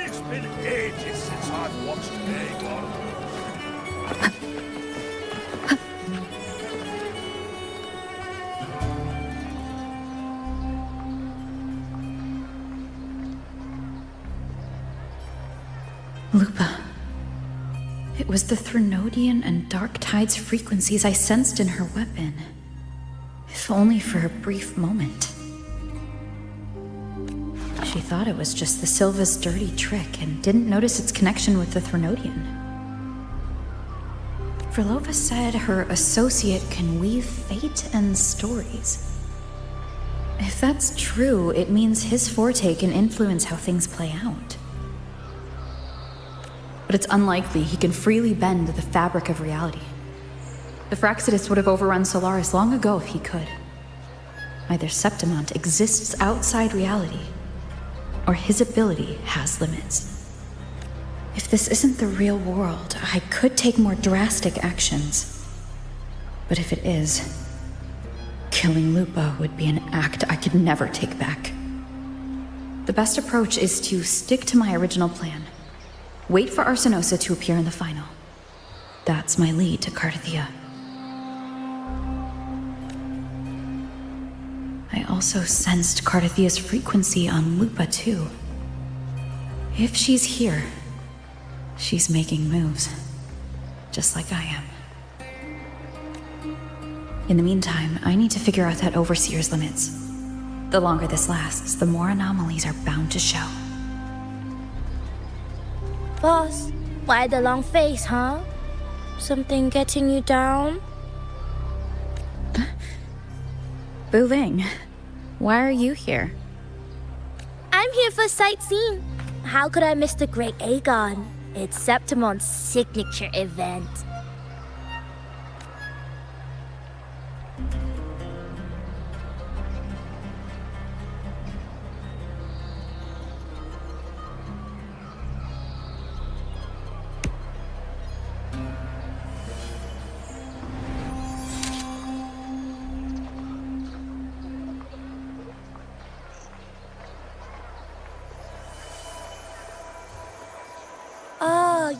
It's been ages since I've watched Aegon. Lupa. It was the Threnodian and Dark Tide's frequencies I sensed in her weapon. If only for a brief moment. She thought it was just the Silva's dirty trick and didn't notice its connection with the Threnodian. Verlova said her associate can weave fate and stories. If that's true, it means his forte can influence how things play out. But it's unlikely he can freely bend the fabric of reality. The Fraxidus would have overrun Solaris long ago if he could. Either Septimont exists outside reality, or his ability has limits. If this isn't the real world, I could take more drastic actions. But if it is, killing Lupa would be an act I could never take back. The best approach is to stick to my original plan. Wait for Arsenosa to appear in the final. That's my lead to Cardathia. I also sensed Cardathia's frequency on Lupa, too. If she's here, she's making moves, just like I am. In the meantime, I need to figure out that Overseer's limits. The longer this lasts, the more anomalies are bound to show. Boss, why the long face, huh? Something getting you down? Buling, why are you here? I'm here for sightseeing. How could I miss the Great Aegon? It's Septimon's signature event.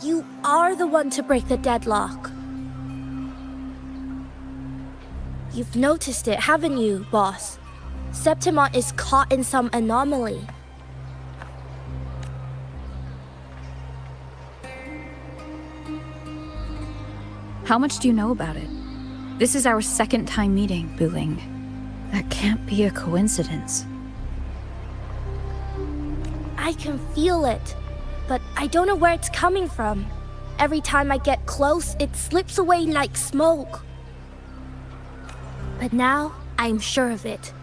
You are the one to break the deadlock. You've noticed it, haven't you, boss? Septimont is caught in some anomaly. How much do you know about it? This is our second time meeting, Buling. That can't be a coincidence. I can feel it, but I don't know where it's coming from. Every time I get close, it slips away like smoke. But now, I'm sure of it.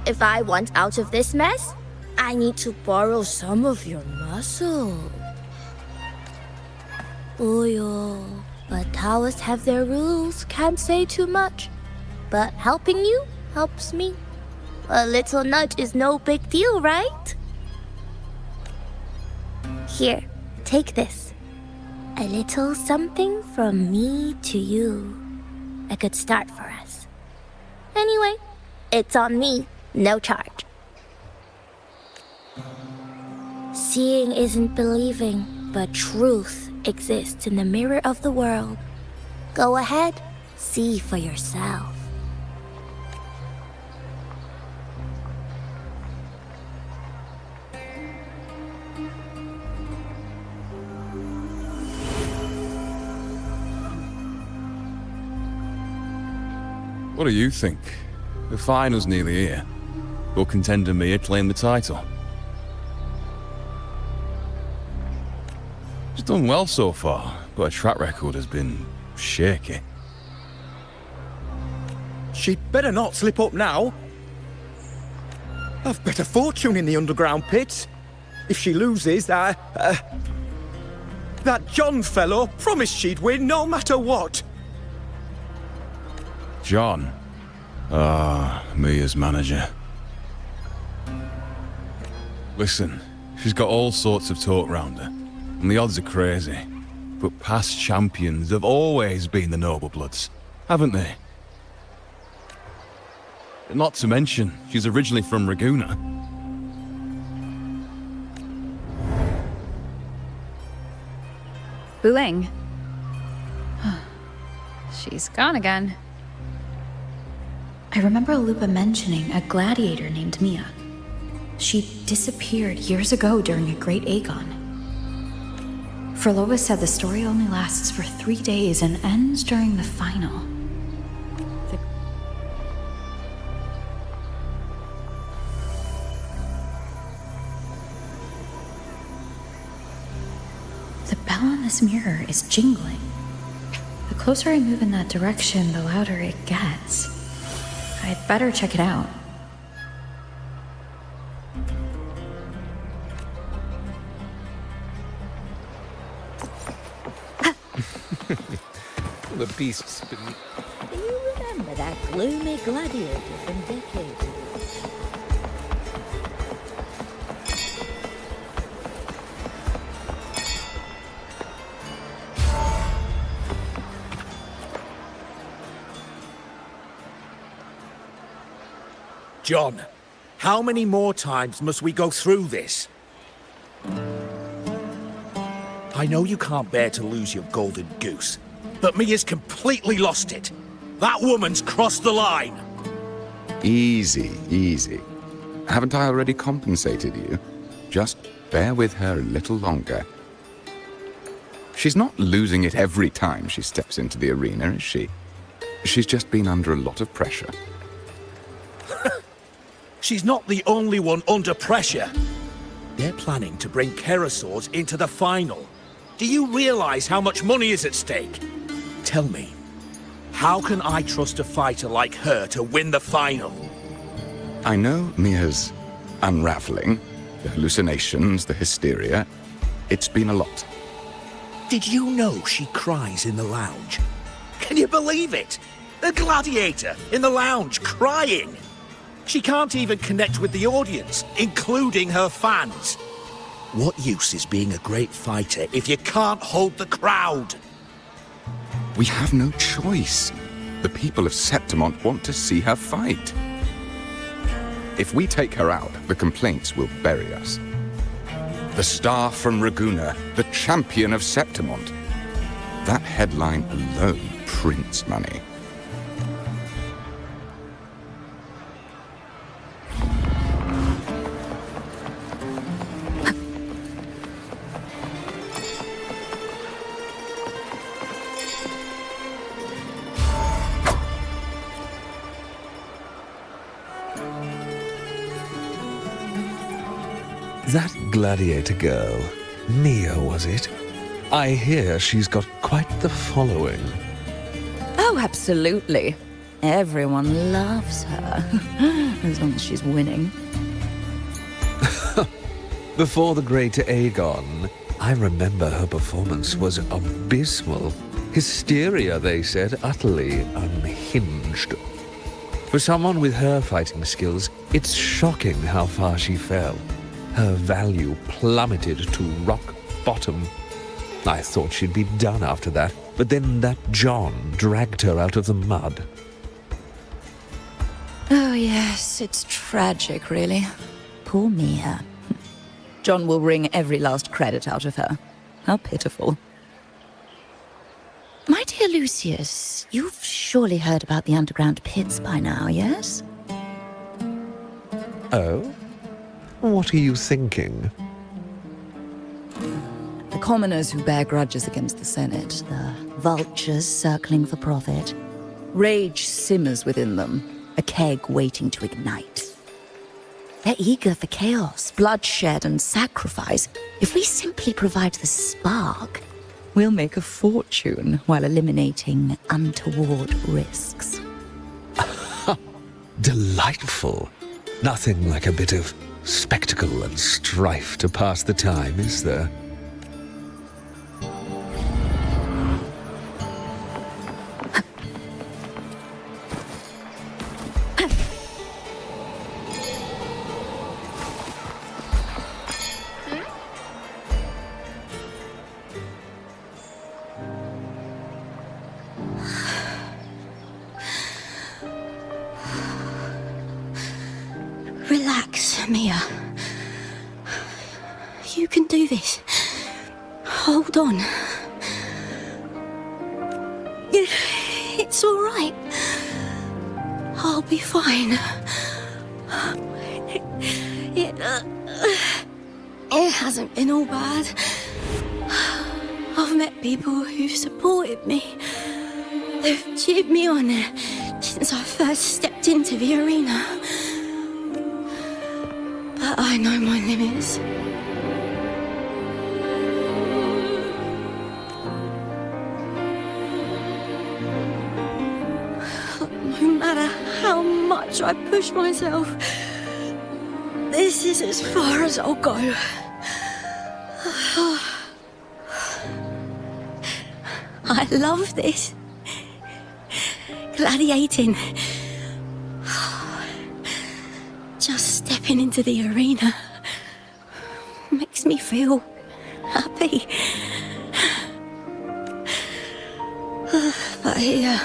If I want out of this mess, I need to borrow some of your muscle. Oil. But towers have their rules, can't say too much. But helping you helps me. A little nudge is no big deal, right? Here, take this. A little something from me to you. A good start for us. Anyway, it's on me, no charge. Seeing isn't believing, but truth exists in the mirror of the world. Go ahead, see for yourself. What do you think? The final's nearly here. Will contender Mia claim the title? She's done well so far, but her track record has been shaky. She'd better not slip up now. I've bet a fortune in the underground pits. If she loses, that John fellow promised she'd win no matter what. John. Mia's manager. Listen, she's got all sorts of talk round her, and the odds are crazy. But past champions have always been the noble bloods, haven't they? Not to mention, she's originally from Raguna. Bulang. She's gone again. I remember Lupa mentioning a gladiator named Mia. She disappeared years ago during a great Aegon. Frolova said the story only lasts for 3 days and ends during the final. The bell on this mirror is jingling. The closer I move in that direction, the louder it gets. I'd better check it out. The beast's been... Do you remember that gloomy gladiator from decades ago? John, how many more times must we go through this? I know you can't bear to lose your golden goose, but Mia's completely lost it. That woman's crossed the line. Easy, easy. Haven't I already compensated you? Just bear with her a little longer. She's not losing it every time she steps into the arena, is she? She's just been under a lot of pressure. She's not the only one under pressure. They're planning to bring Kerasaurs into the final. Do you realize how much money is at stake? Tell me, how can I trust a fighter like her to win the final? I know Mia's unraveling, the hallucinations, the hysteria. It's been a lot. Did you know she cries in the lounge? Can you believe it? A gladiator in the lounge crying. She can't even connect with the audience, including her fans. What use is being a great fighter if you can't hold the crowd? We have no choice. The people of Septimont want to see her fight. If we take her out, the complaints will bury us. The star from Raguna, the champion of Septimont. That headline alone prints money. That gladiator girl, Mia, was it? I hear she's got quite the following. Oh, absolutely. Everyone loves her, as long as she's winning. Before the great Aegon, I remember her performance was abysmal. Hysteria, they said, utterly unhinged. For someone with her fighting skills, it's shocking how far she fell. Her value plummeted to rock bottom. I thought she'd be done after that, but then that John dragged her out of the mud. Oh, yes, it's tragic, really. Poor Mia. John will wring every last credit out of her. How pitiful. My dear Lucius, you've surely heard about the underground pits by now, yes? Oh? What are you thinking? The commoners who bear grudges against the Senate, the vultures circling for profit. Rage simmers within them, a keg waiting to ignite. They're eager for chaos, bloodshed, and sacrifice. If we simply provide the spark, we'll make a fortune while eliminating untoward risks. Delightful. Nothing like a bit of spectacle and strife to pass the time, is there? Relax, Mia. You can do this. Hold on. It's all right. I'll be fine. It hasn't been all bad. I've met people who've supported me. They've cheered me on since I first stepped into the arena. But I know my limits. No matter how much I push myself, this is as far as I'll go. I love this. Gladiating. Just stepping into the arena makes me feel happy. But here,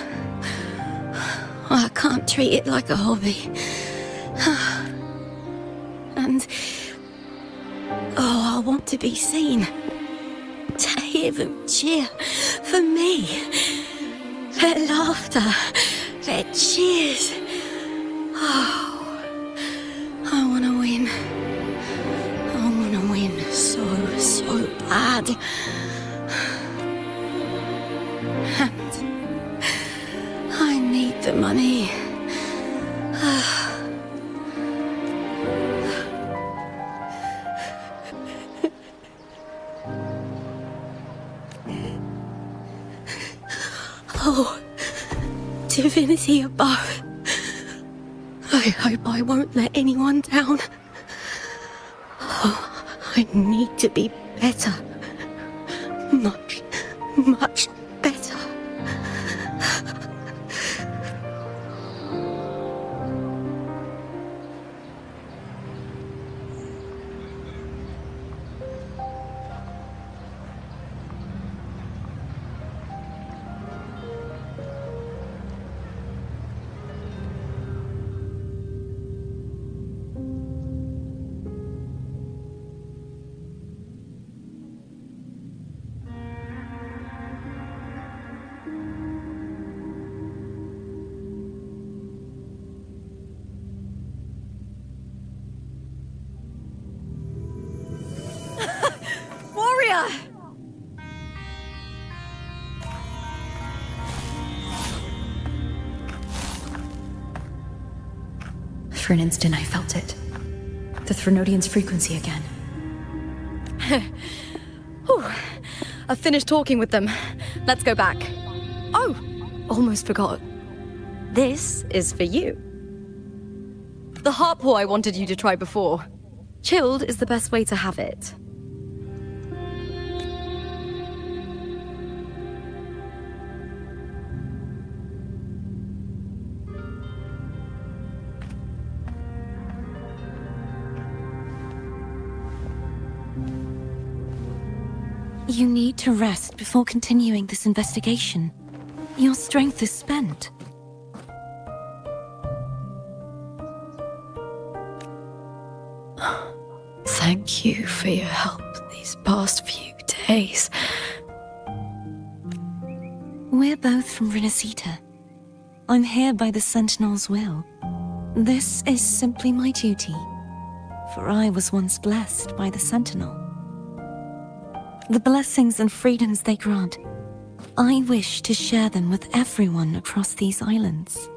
I can't treat it like a hobby. And, I want to be seen. To hear them cheer for me. Their laughter, their cheers. I want to win. I want to win so bad. And I need the money. Oh, divinity above. I hope I won't let anyone down. Oh, I need to be better. Much better. Warrior! For an instant, I felt it. The Threnodian's frequency again. Whew. I've finished talking with them. Let's go back. Oh, almost forgot. This is for you. The harpor I wanted you to try before. Chilled is the best way to have it. You need to rest before continuing this investigation. Your strength is spent. Thank you for your help these past few days. We're both from Renacita. I'm here by the Sentinel's will. This is simply my duty, for I was once blessed by the Sentinel. The blessings and freedoms they grant, I wish to share them with everyone across these islands.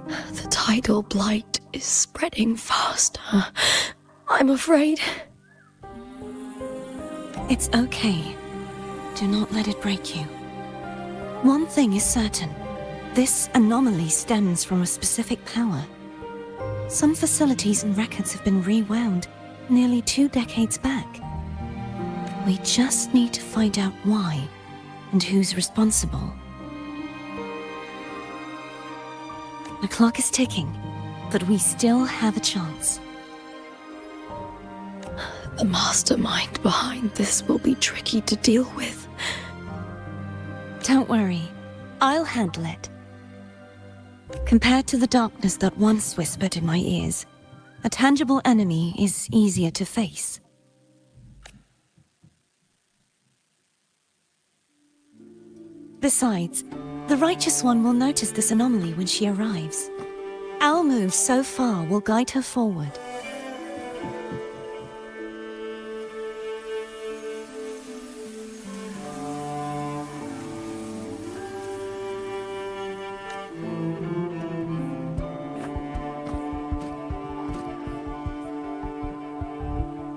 The tidal blight is spreading faster. I'm afraid. It's okay. Do not let it break you. One thing is certain. This anomaly stems from a specific power. Some facilities and records have been rewound nearly 2 decades back. We just need to find out why and who's responsible. The clock is ticking, but we still have a chance. The mastermind behind this will be tricky to deal with. Don't worry, I'll handle it. Compared to the darkness that once whispered in my ears, a tangible enemy is easier to face. Besides, the Righteous One will notice this anomaly when she arrives. Our move so far will guide her forward.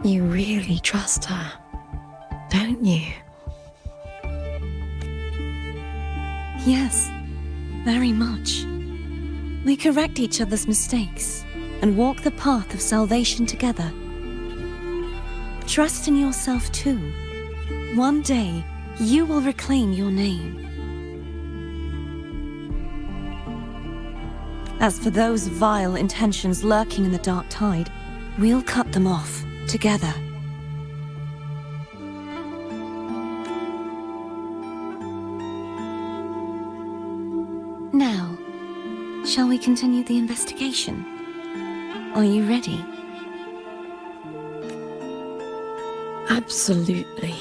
You really trust her, don't you? Yes, very much. We correct each other's mistakes and walk the path of salvation together. Trust in yourself too. One day, you will reclaim your name. As for those vile intentions lurking in the dark tide, we'll cut them off together. Now, shall we continue the investigation? Are you ready? Absolutely.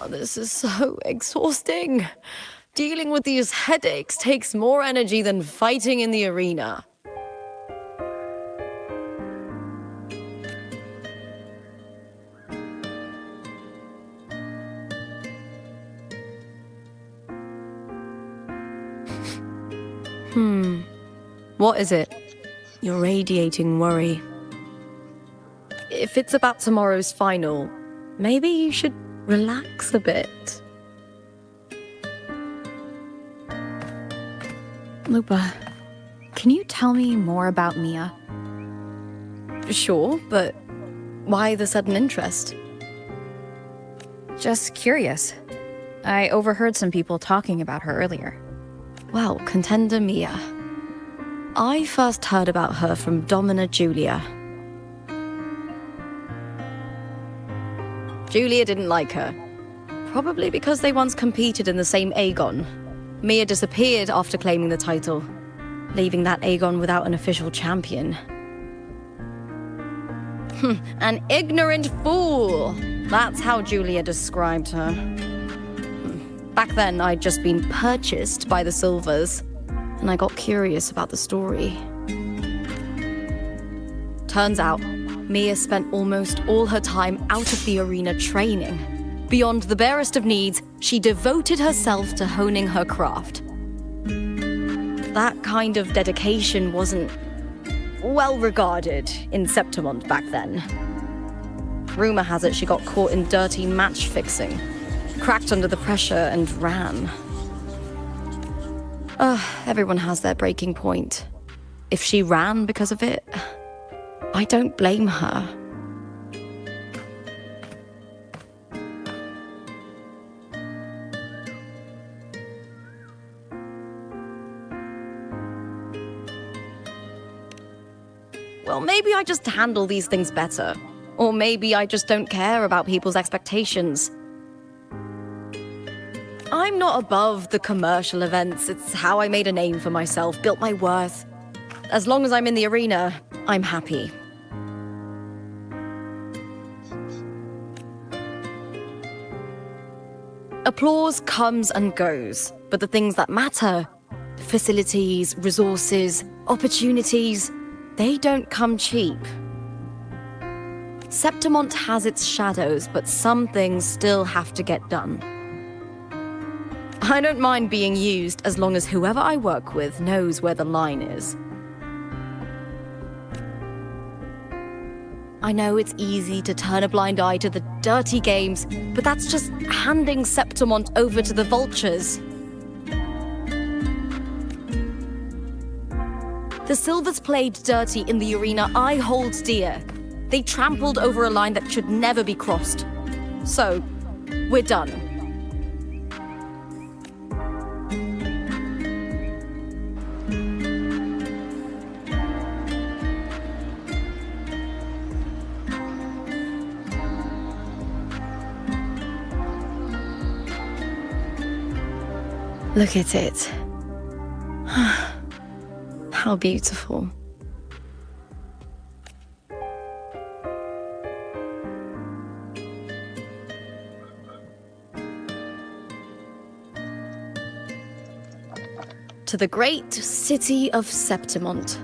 This is so exhausting. Dealing with these headaches takes more energy than fighting in the arena. What is it? You're radiating worry. If it's about tomorrow's final, maybe you should relax a bit. Lupa, can you tell me more about Mia? Sure, but why the sudden interest? Just curious. I overheard some people talking about her earlier. Well, contender Mia. I first heard about her from Domina Julia. Julia didn't like her. Probably because they once competed in the same Aegon. Mia disappeared after claiming the title, leaving that Aegon without an official champion. An ignorant fool! That's how Julia described her. Back then, I'd just been purchased by the Silvers, and I got curious about the story. Turns out, Mia spent almost all her time out of the arena training. Beyond the barest of needs, she devoted herself to honing her craft. That kind of dedication wasn't well regarded in Septimont back then. Rumor has it she got caught in dirty match fixing, cracked under the pressure and ran. Everyone has their breaking point. If she ran because of it, I don't blame her. Well, maybe I just handle these things better. Or maybe I just don't care about people's expectations. I'm not above the commercial events. It's how I made a name for myself, built my worth. As long as I'm in the arena, I'm happy. Applause comes and goes, but the things that matter, facilities, resources, opportunities, they don't come cheap. Septimont has its shadows, but some things still have to get done. I don't mind being used as long as whoever I work with knows where the line is. I know it's easy to turn a blind eye to the dirty games, but that's just handing Septimont over to the vultures. The Silvers played dirty in the arena I hold dear. They trampled over a line that should never be crossed. So, we're done. Look at it. How beautiful. To the great city of Septimont.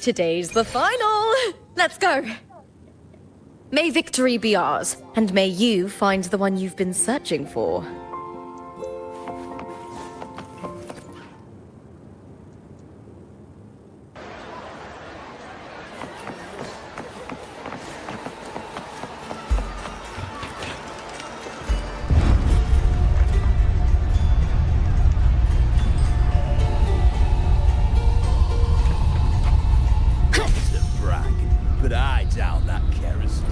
Today's the final! Let's go! May victory be ours, and may you find the one you've been searching for. But I doubt that kerosene.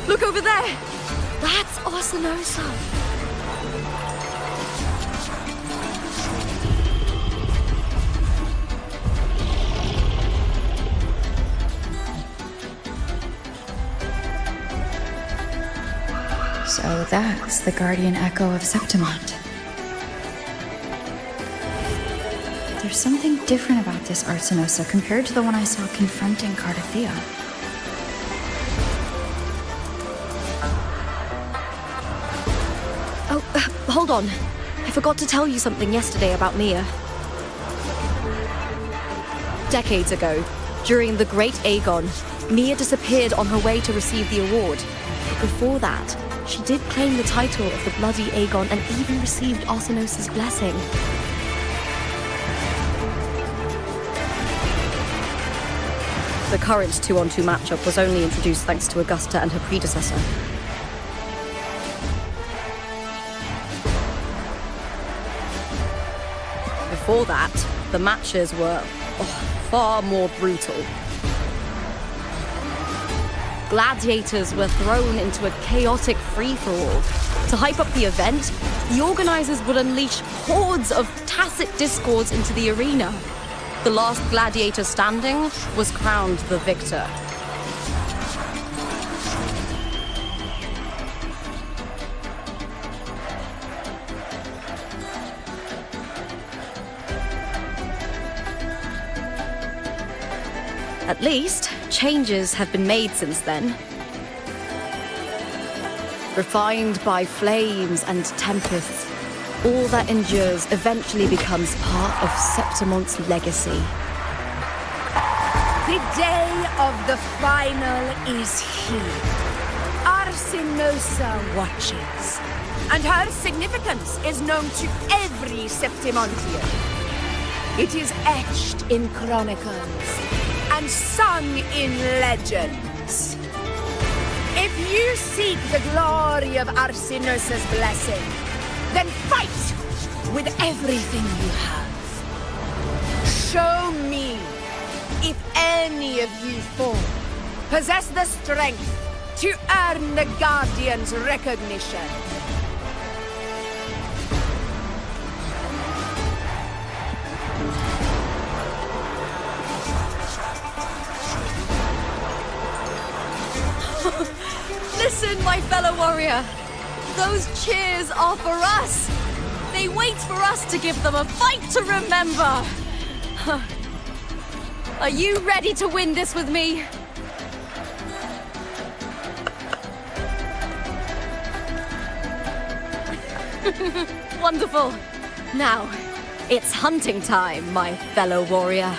Look over there! That's Arsinosa! So that's the guardian echo of Septimont. There's something different about this Arsinosa compared to the one I saw confronting Cardathea. Hold on. I forgot to tell you something yesterday about Mia. Decades ago, during the Great Aegon, Mia disappeared on her way to receive the award. Before that, she did claim the title of the Bloody Aegon and even received Arsinosa's blessing. The current 2-on-2 matchup was only introduced thanks to Augusta and her predecessor. Before that, the matches were far more brutal. Gladiators were thrown into a chaotic free-for-all. To hype up the event, the organizers would unleash hordes of tacit discords into the arena. The last gladiator standing was crowned the victor. At least, changes have been made since then. refined by flames and tempests, all that endures eventually becomes part of Septimont's legacy. The day of the final is here. Arsinosa watches, and her significance is known to every Septimontian. It is etched in chronicles and sung in legends. If you seek the glory of Arsinosa's blessing, then fight with everything you have. Show me if any of you four possess the strength to earn the Guardian's recognition. Listen, my fellow warrior. Those cheers are for us. They wait for us to give them a fight to remember. Are you ready to win this with me? Wonderful. Now, it's hunting time, my fellow warrior.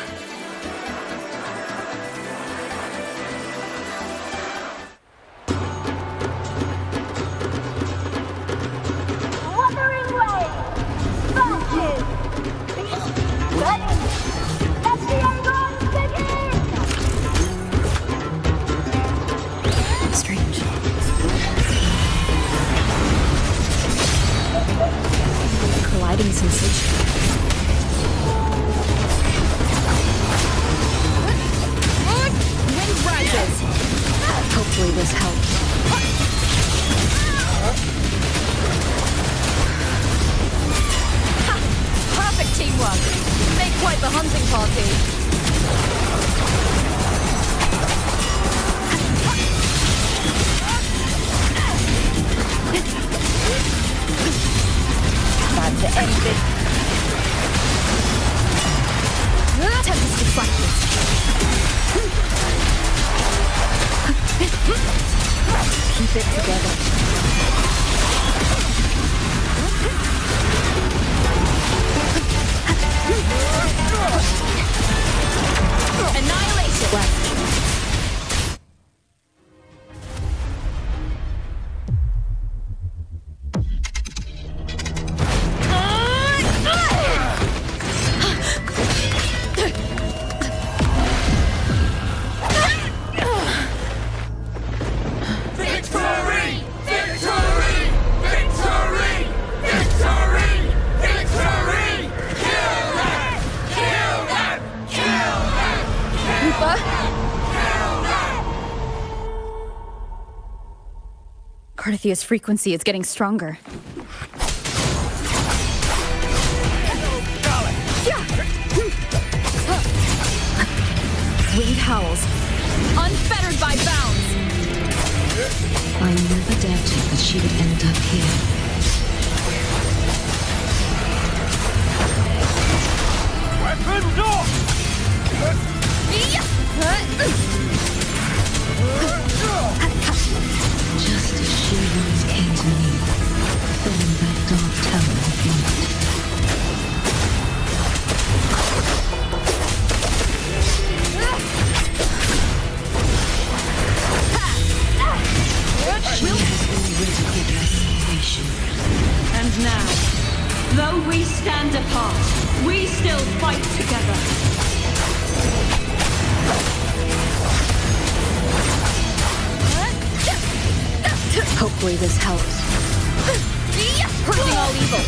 Wuthering Waves! Marches! Ready! Let the Aegon begin! Strange. Colliding sensation. Wind rises. Hopefully this helps. Perfect teamwork. Make quite the hunting party. Time to end this. Tempest deflected. Keep it together. Annihilation. Victory! Victory! Victory! Victory! Victory! Kill them! Kill them! Kill them! Kill them! Carthia's frequency is getting stronger. Winged howls. Unfettered by bounds. I never doubted that she would end up here. Weapons off! Just as she once came to me, filling that dark tower with light. She has already given us salvation. And now, though we stand apart, we still fight together. Hopefully this helps. Purging all evil.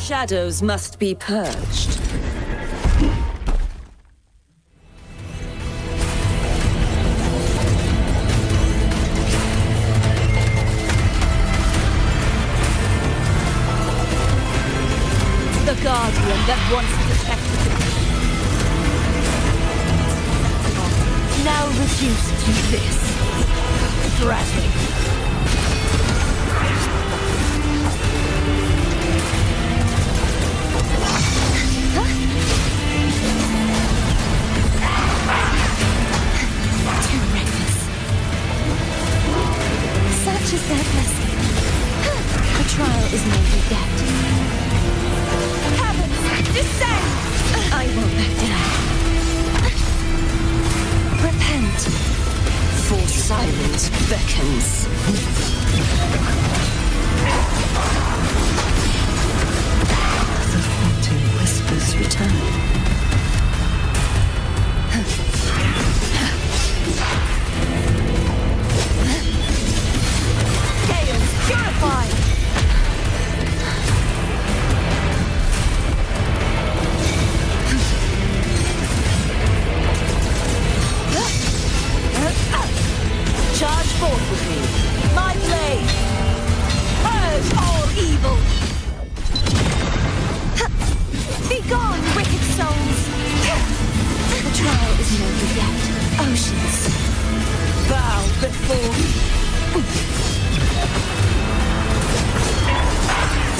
shadows must be purged. The guardian that once protected the now reduced to this. Dragging. Too reckless. Such is their blessing. The trial is never yet. Heavens, descend! I won't back down. Repent. For silence beckons. The haunting whispers return. Chaos purified! Charge forth with me. My blade. Purge all evil. Be gone, wicked souls! The trial is never yet. Oceans. Bow before me.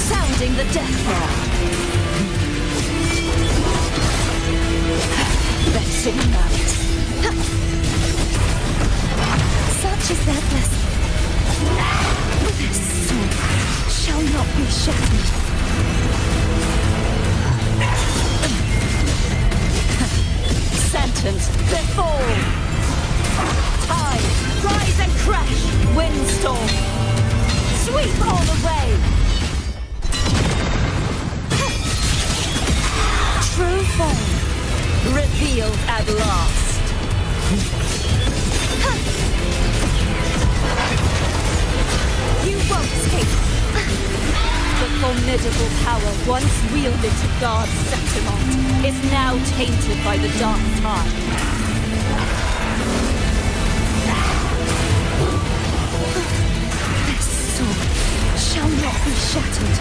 Sounding the death knell. Vexing malice. Such is their blessing. This sword shall not be shattered. Sentence before. Tide, rise and crash. Windstorm. Sweep all the way. True form. Revealed at last. You won't escape. The formidable power once wielded to guard Septimont is now tainted by the dark tide. This sword shall not be shattered.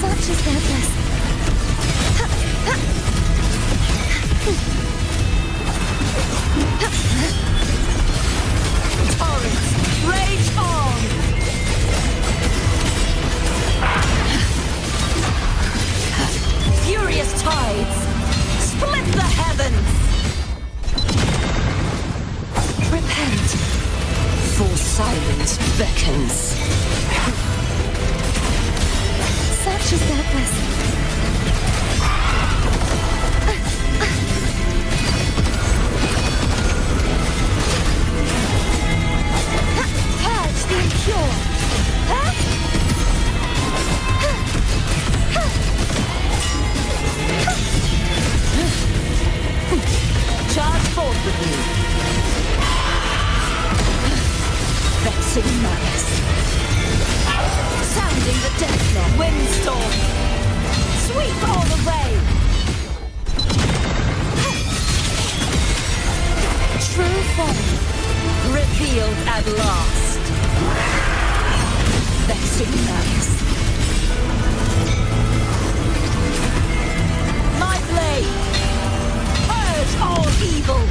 Such is their blessing. Torrents, rage on! Furious tides, split the heavens! Repent. For silence beckons. Such is their blessing. Purge the impure. Charge forth with me. Vexing malice. Sounding the death knell. Windstorm. Sweep all the way. True form. Revealed at last. Vexing malice. My blade. Purge all evil.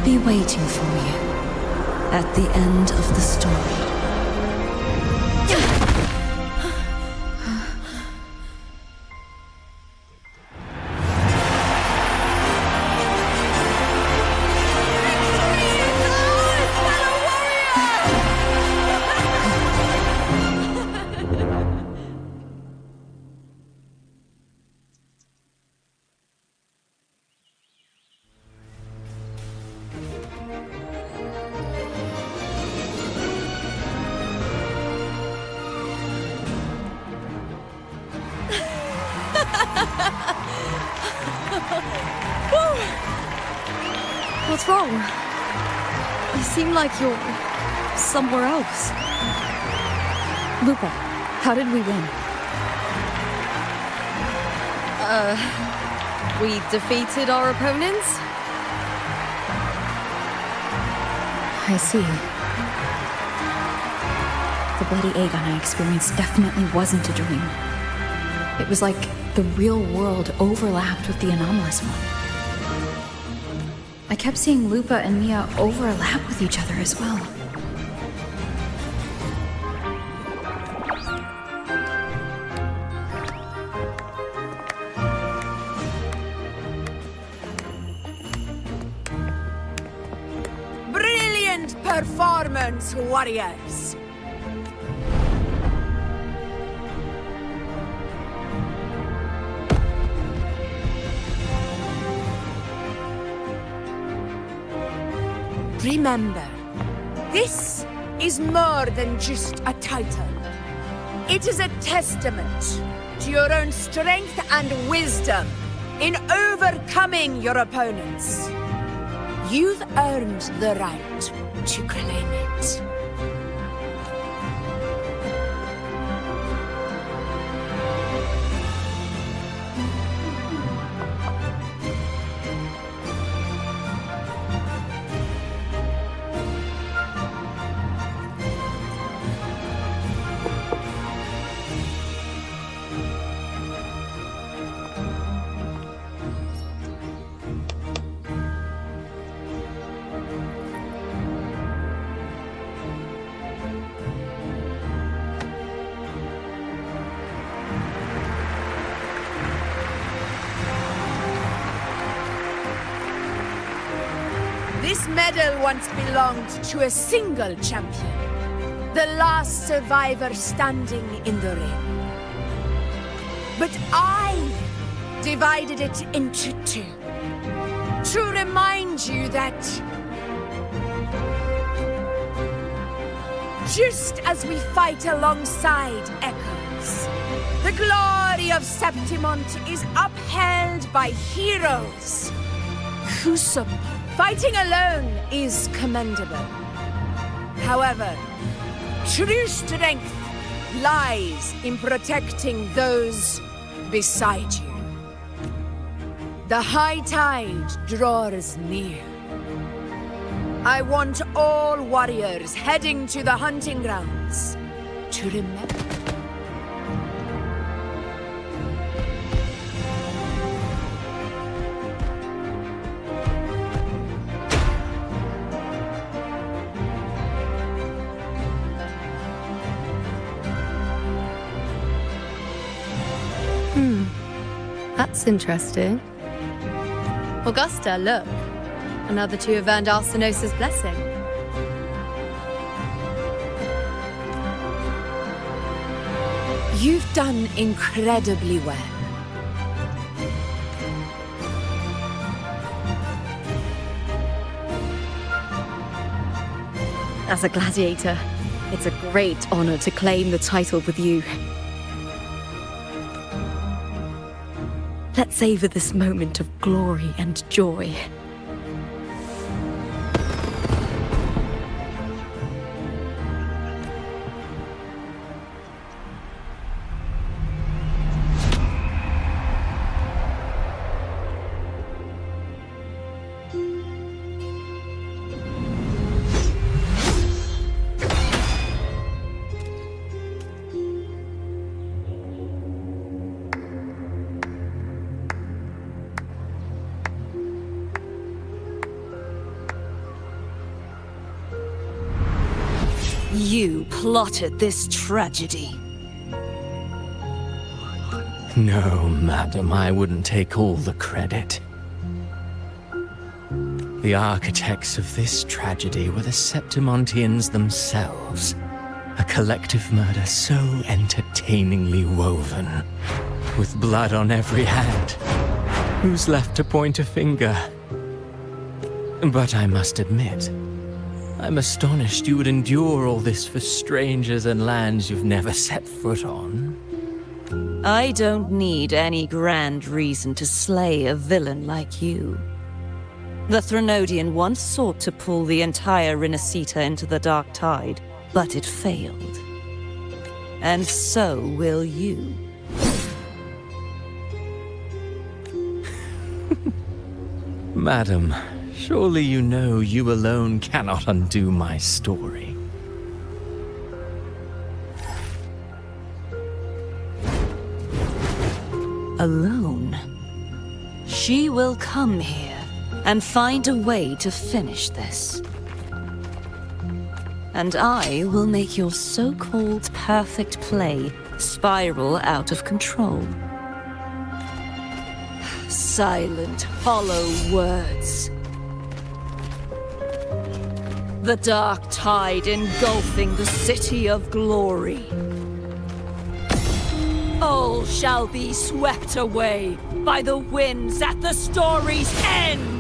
be waiting for you at the end of the story. What's wrong? You seem like you're somewhere else. Lupa, how did we win? We defeated our opponents? I see. The bloody Aegon I experienced definitely wasn't a dream. It was like the real world overlapped with the anomalous one. I kept seeing Lupa and Mia overlap with each other as well. Brilliant performance, warriors! Remember, this is more than just a title. It is a testament to your own strength and wisdom in overcoming your opponents. You've earned the right to claim it. This medal once belonged to a single champion, the last survivor standing in the ring. But I divided it into two, to remind you that just as we fight alongside echoes, the glory of Septimont is upheld by heroes who support. Fighting alone is commendable. However, true strength lies in protecting those beside you. The high tide draws near. I want all warriors heading to the hunting grounds to remember. That's interesting. Augusta, look. Another two have earned Arsenosa's blessing. You've done incredibly well. As a gladiator, it's a great honor to claim the title with you. Let's savor this moment of glory and joy. You plotted this tragedy. No, madam, I wouldn't take all the credit. The architects of this tragedy were the Septimontians themselves. A collective murder so entertainingly woven, with blood on every hand. Who's left to point a finger? But I must admit, I'm astonished you would endure all this for strangers and lands you've never set foot on. I don't need any grand reason to slay a villain like you. The Threnodian once sought to pull the entire Rinascita into the Dark Tide, but it failed. And so will you. Madam, surely you know you alone cannot undo my story. Alone. She will come here and find a way to finish this. And I will make your so-called perfect play spiral out of control. Silent, hollow words. The dark tide engulfing the city of glory. All shall be swept away by the winds at the story's end!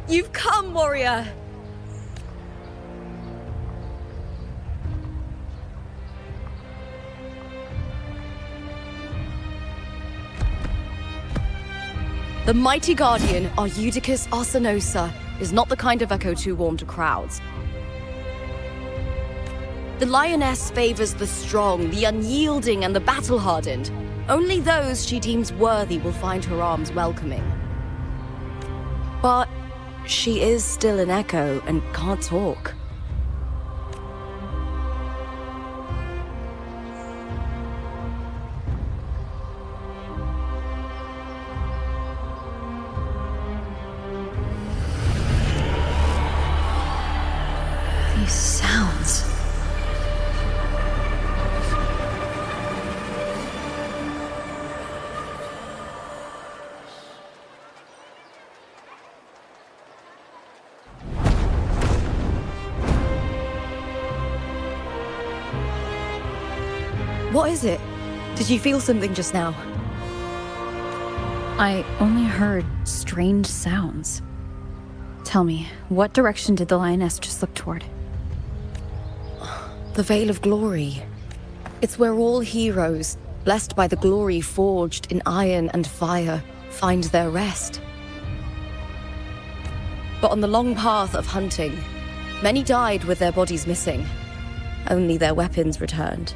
You've come, warrior! The mighty guardian, Arudicus Arsenosa, is not the kind of echo too warm to crowds. The lioness favors the strong, the unyielding, and the battle-hardened. Only those she deems worthy will find her arms welcoming. But she is still an echo and can't talk. These sounds. What is it? Did you feel something just now? I only heard strange sounds. Tell me, what direction did the lioness just look toward? The Veil of Glory. It's where all heroes, blessed by the glory forged in iron and fire, find their rest. But on the long path of hunting, many died with their bodies missing. Only their weapons returned.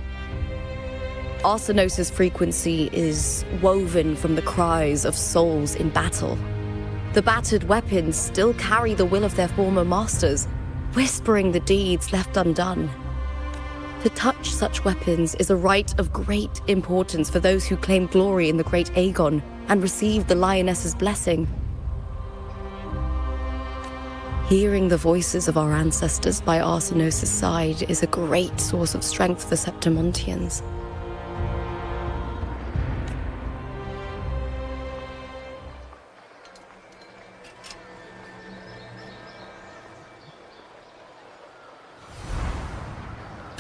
Arsenosa's frequency is woven from the cries of souls in battle. The battered weapons still carry the will of their former masters, whispering the deeds left undone. To touch such weapons is a rite of great importance for those who claim glory in the great Aegon and receive the lioness's blessing. Hearing the voices of our ancestors by Arsenosa's side is a great source of strength for Septimontians.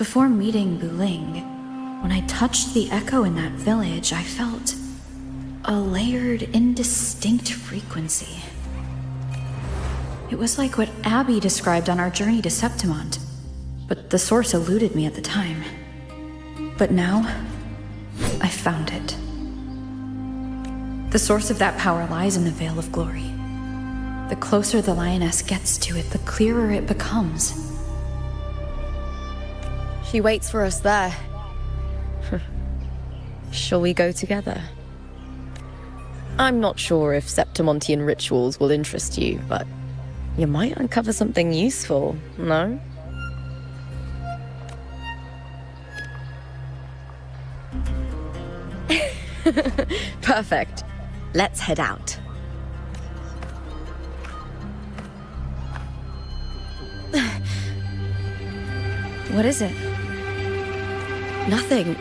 Before meeting Buling, when I touched the echo in that village, I felt a layered, indistinct frequency. It was like what Abby described on our journey to Septimont, but the source eluded me at the time. But now, I found it. The source of that power lies in the Veil of Glory. The closer the lioness gets to it, the clearer it becomes. She waits for us there. Shall we go together? I'm not sure if Septimontian rituals will interest you, but you might uncover something useful, no? Perfect. Let's head out. What is it? Nothing.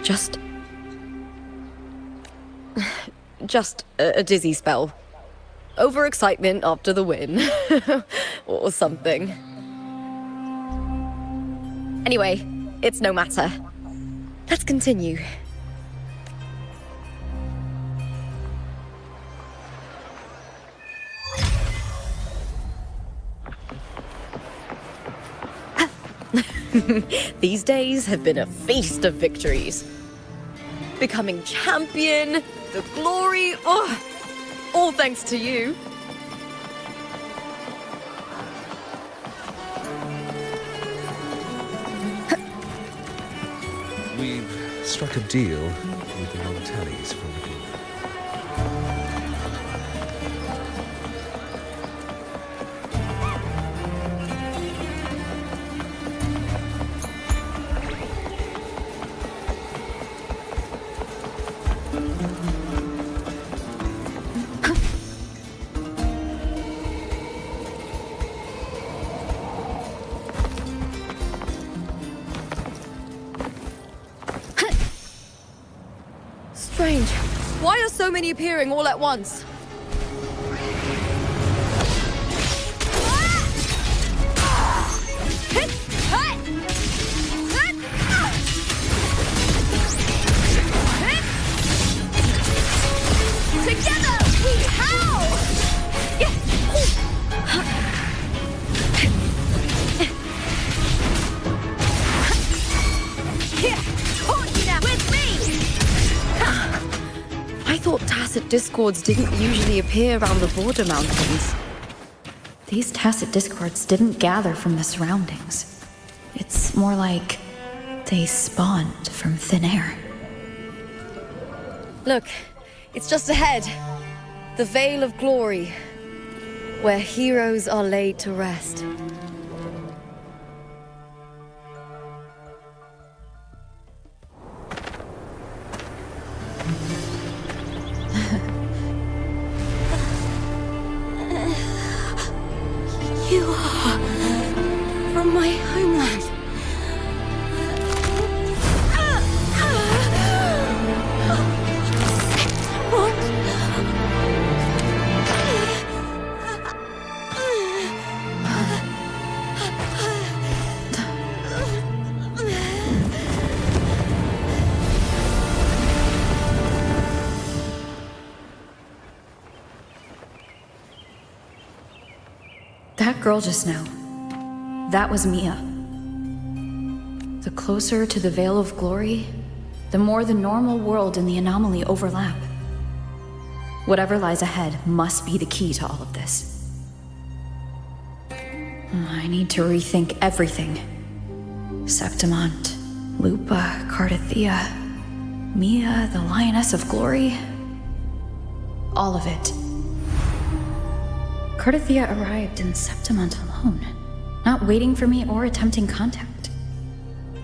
Just a dizzy spell. Overexcitement after the win. Or something. Anyway, it's no matter. Let's continue. These days have been a feast of victories. Becoming champion, the glory, all thanks to you. We've struck a deal with the Montellis from the group. Strange. Why are so many appearing all at once? Together we howl! With me! I thought tacit discords didn't usually appear around the border mountains. These tacit discords didn't gather from the surroundings. It's more like they spawned from thin air. Look, it's just ahead. The Veil of Glory, where heroes are laid to rest. You are from my homeland. That girl just now, that was Mia. The closer to the Veil of Glory, the more the normal world and the anomaly overlap. Whatever lies ahead must be the key to all of this. I need to rethink everything. Septimont, Lupa, Cardathea, Mia, the Lioness of Glory. All of it. Cardathea arrived in Septimont alone, not waiting for me or attempting contact.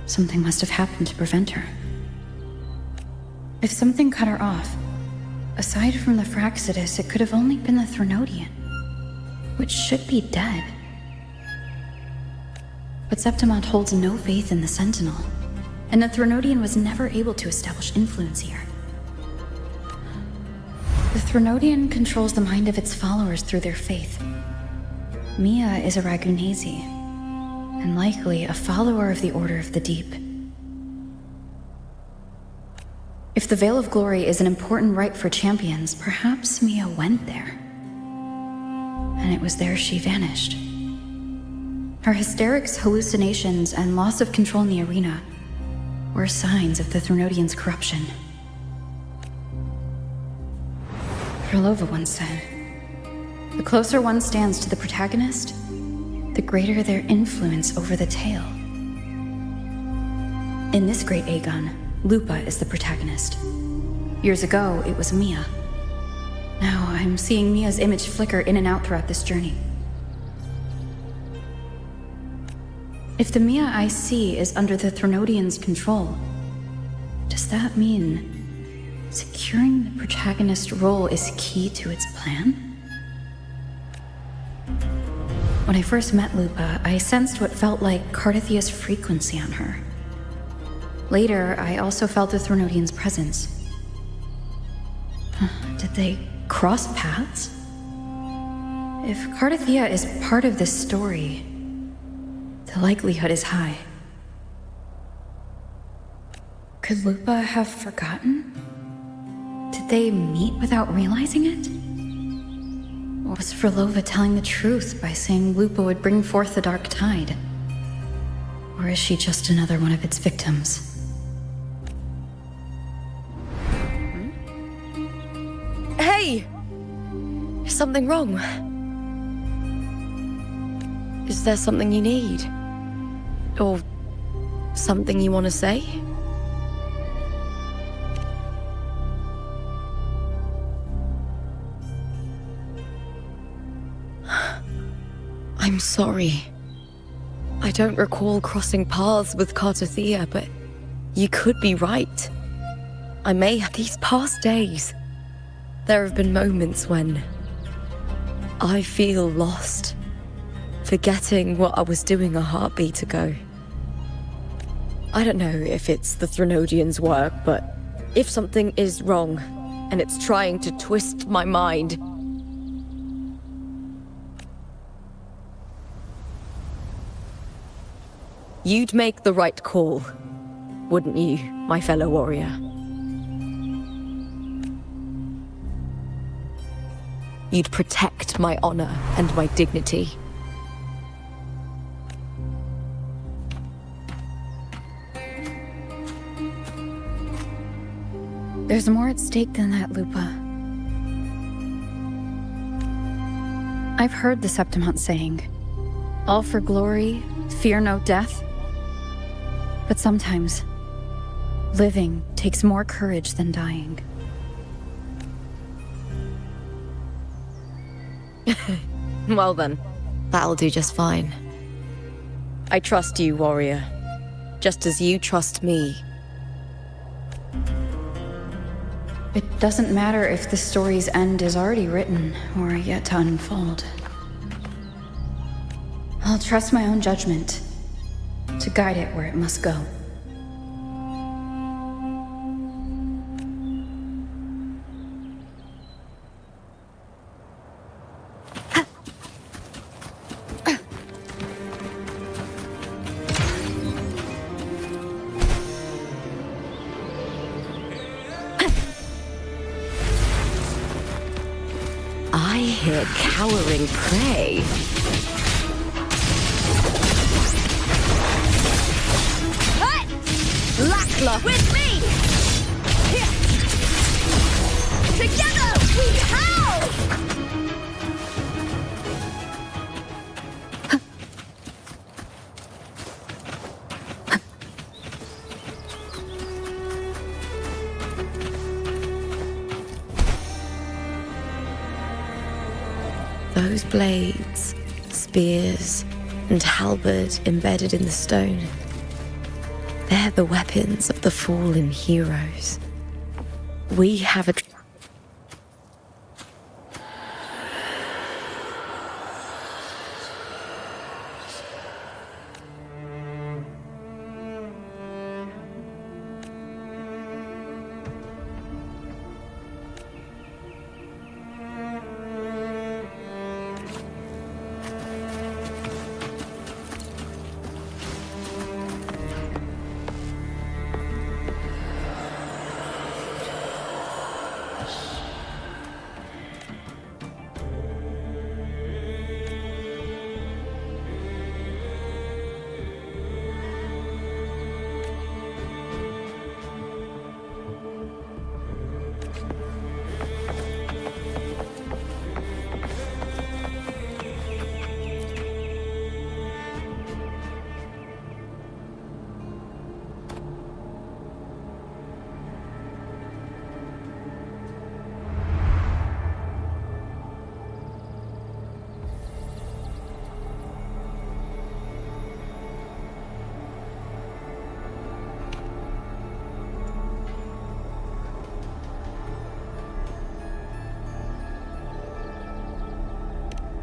Something must have happened to prevent her. If something cut her off, aside from the Fraxidus, it could have only been the Threnodian, which should be dead. But Septimont holds no faith in the Sentinel, and the Threnodian was never able to establish influence here. The Threnodian controls the mind of its followers through their faith. Mia is a Ragunesi, and likely a follower of the Order of the Deep. If the Veil of Glory is an important rite for champions, perhaps Mia went there. And it was there she vanished. Her hysterics, hallucinations, and loss of control in the arena were signs of the Threnodians' corruption. Krylova once said, "The closer one stands to the protagonist, the greater their influence over the tale." In this great Aegon, Lupa is the protagonist. Years ago, it was Mia. Now I'm seeing Mia's image flicker in and out throughout this journey. If the Mia I see is under the Threnodians' control, does that mean securing the protagonist role is key to its plan? When I first met Lupa, I sensed what felt like Cardathia's frequency on her. Later, I also felt the Threnodians' presence. Did they cross paths? If Cardathia is part of this story, the likelihood is high. Could Lupa have forgotten? Did they meet without realizing it? Or was Krylova telling the truth by saying Lupa would bring forth the Dark Tide? Or is she just another one of its victims? Hey! Is something wrong? Is there something you need? Or something you want to say? I'm sorry. I don't recall crossing paths with Cardathia, but you could be right. I may have these past days. There have been moments when I feel lost, forgetting what I was doing a heartbeat ago. I don't know if it's the Threnodians' work, but if something is wrong, and it's trying to twist my mind, you'd make the right call, wouldn't you, my fellow warrior? You'd protect my honor and my dignity. There's more at stake than that, Lupa. I've heard the Septimont saying, "All for glory, fear no death." But sometimes, living takes more courage than dying. Well then, that'll do just fine. I trust you, warrior. Just as you trust me. It doesn't matter if the story's end is already written or yet to unfold. I'll trust my own judgment to guide it where it must go. I hear cowering prey. Lakla with me! Here. Together we howl! Those blades, spears, and halberd embedded in the stone. They're the weapons of the fallen heroes. We have a...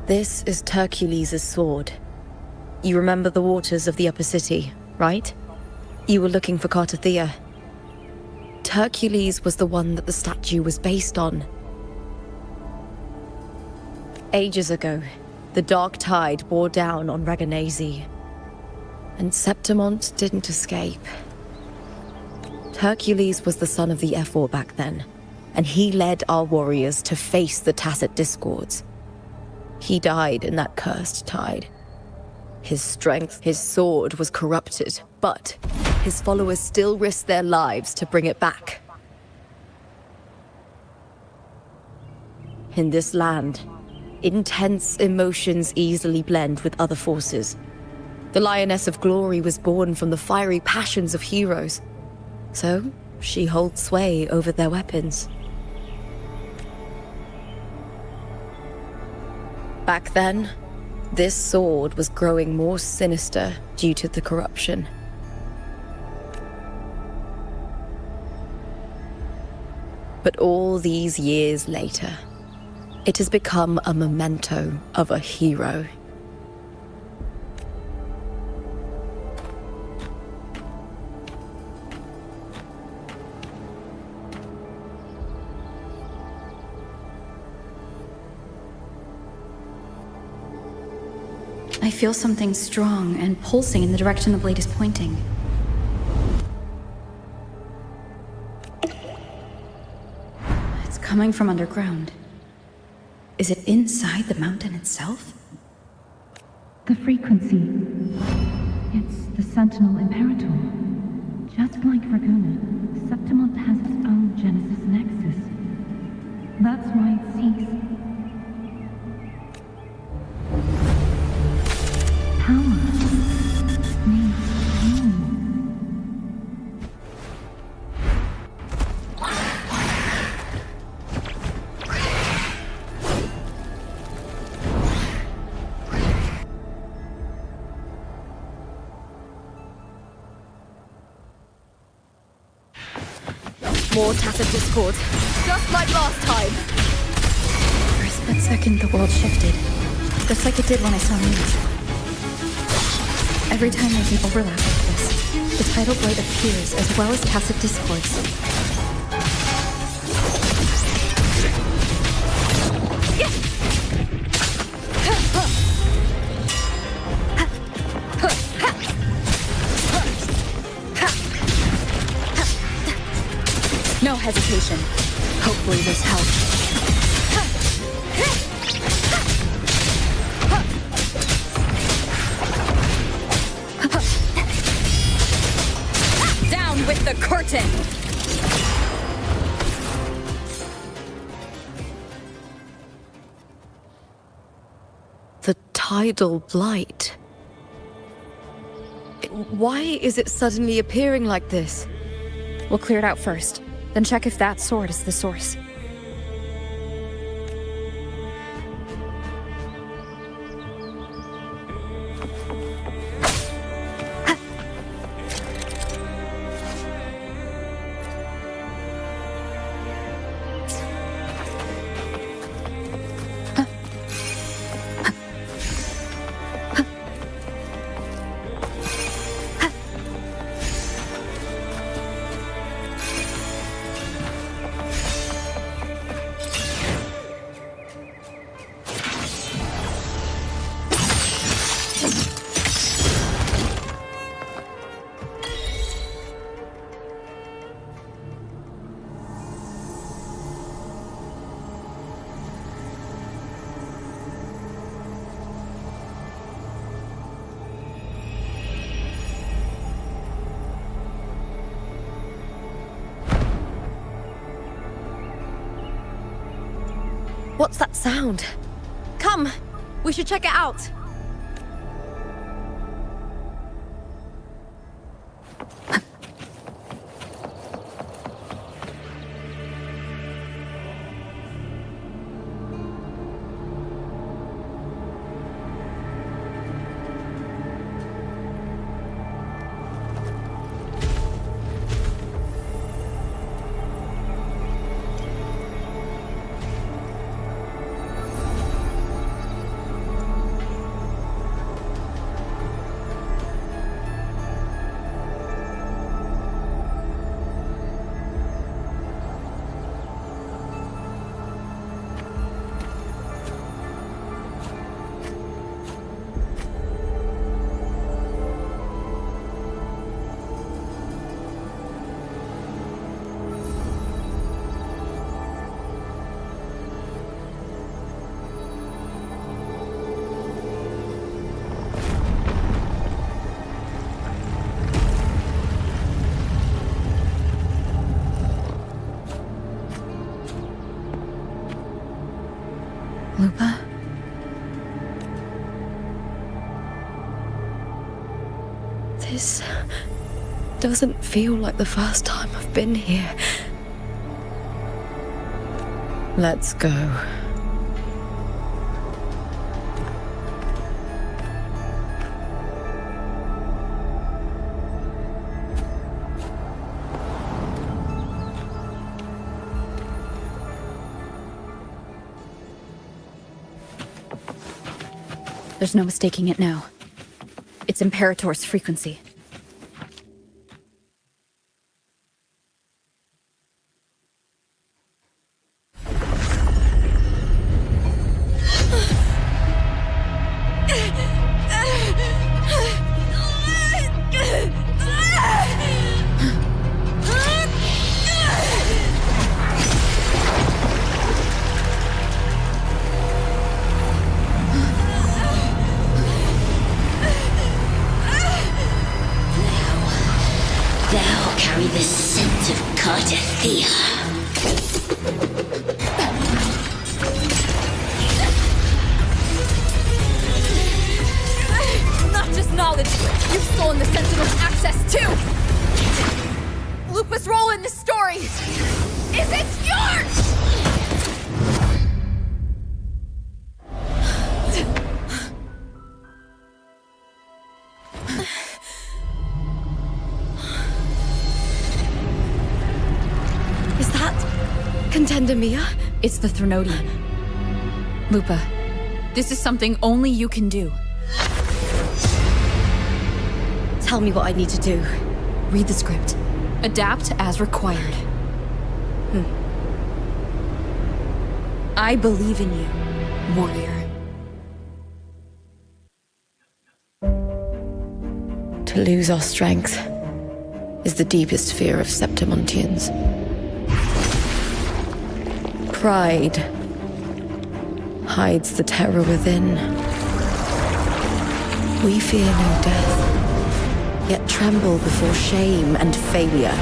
This is Hercules' sword. You remember the waters of the upper city, right? You were looking for Cartothea. Hercules was the one that the statue was based on. Ages ago, the dark tide bore down on Raganese, and Septimont didn't escape. Hercules was the son of the Ephor back then, and he led our warriors to face the Tacit Discords. He died in that cursed tide. His strength, his sword was corrupted, but his followers still risked their lives to bring it back. In this land, intense emotions easily blend with other forces. The Lioness of Glory was born from the fiery passions of heroes, so she holds sway over their weapons. Back then, this sword was growing more sinister due to the corruption. But all these years later, it has become a memento of a hero. I feel something strong and pulsing in the direction the blade is pointing. It's coming from underground. Is it inside the mountain itself? The frequency. It's the Sentinel Imperator. Just like Raguna, Septimont has its own Genesis Nexus. That's why it seeks power. Needs pain. More Tacit Discords, just like last time. For a split second, the world shifted, just like it did when I saw you. Every time there's an overlap like this, the tidal blade appears as well as Tacit Discords. No hesitation. Hopefully this helps. Down with the curtain! The tidal blight. Why is it suddenly appearing like this? We'll clear it out first, then check if that sword is the source. What's that sound? Come, we should check it out. Lupa? This doesn't feel like the first time I've been here. Let's go. There's no mistaking it now. It's Imperator's frequency. Thou carry the scent of Cardathea. Not just knowledge, you've stolen the Sentinel's access too! Lupa's role in this story isn't yours! Is that Contender Mia? It's the Threnodian. Lupa, this is something only you can do. Tell me what I need to do. Read the script. Adapt as required. I believe in you, warrior. To lose our strength is the deepest fear of Septimontians. Pride hides the terror within. We fear no death, yet tremble before shame and failure.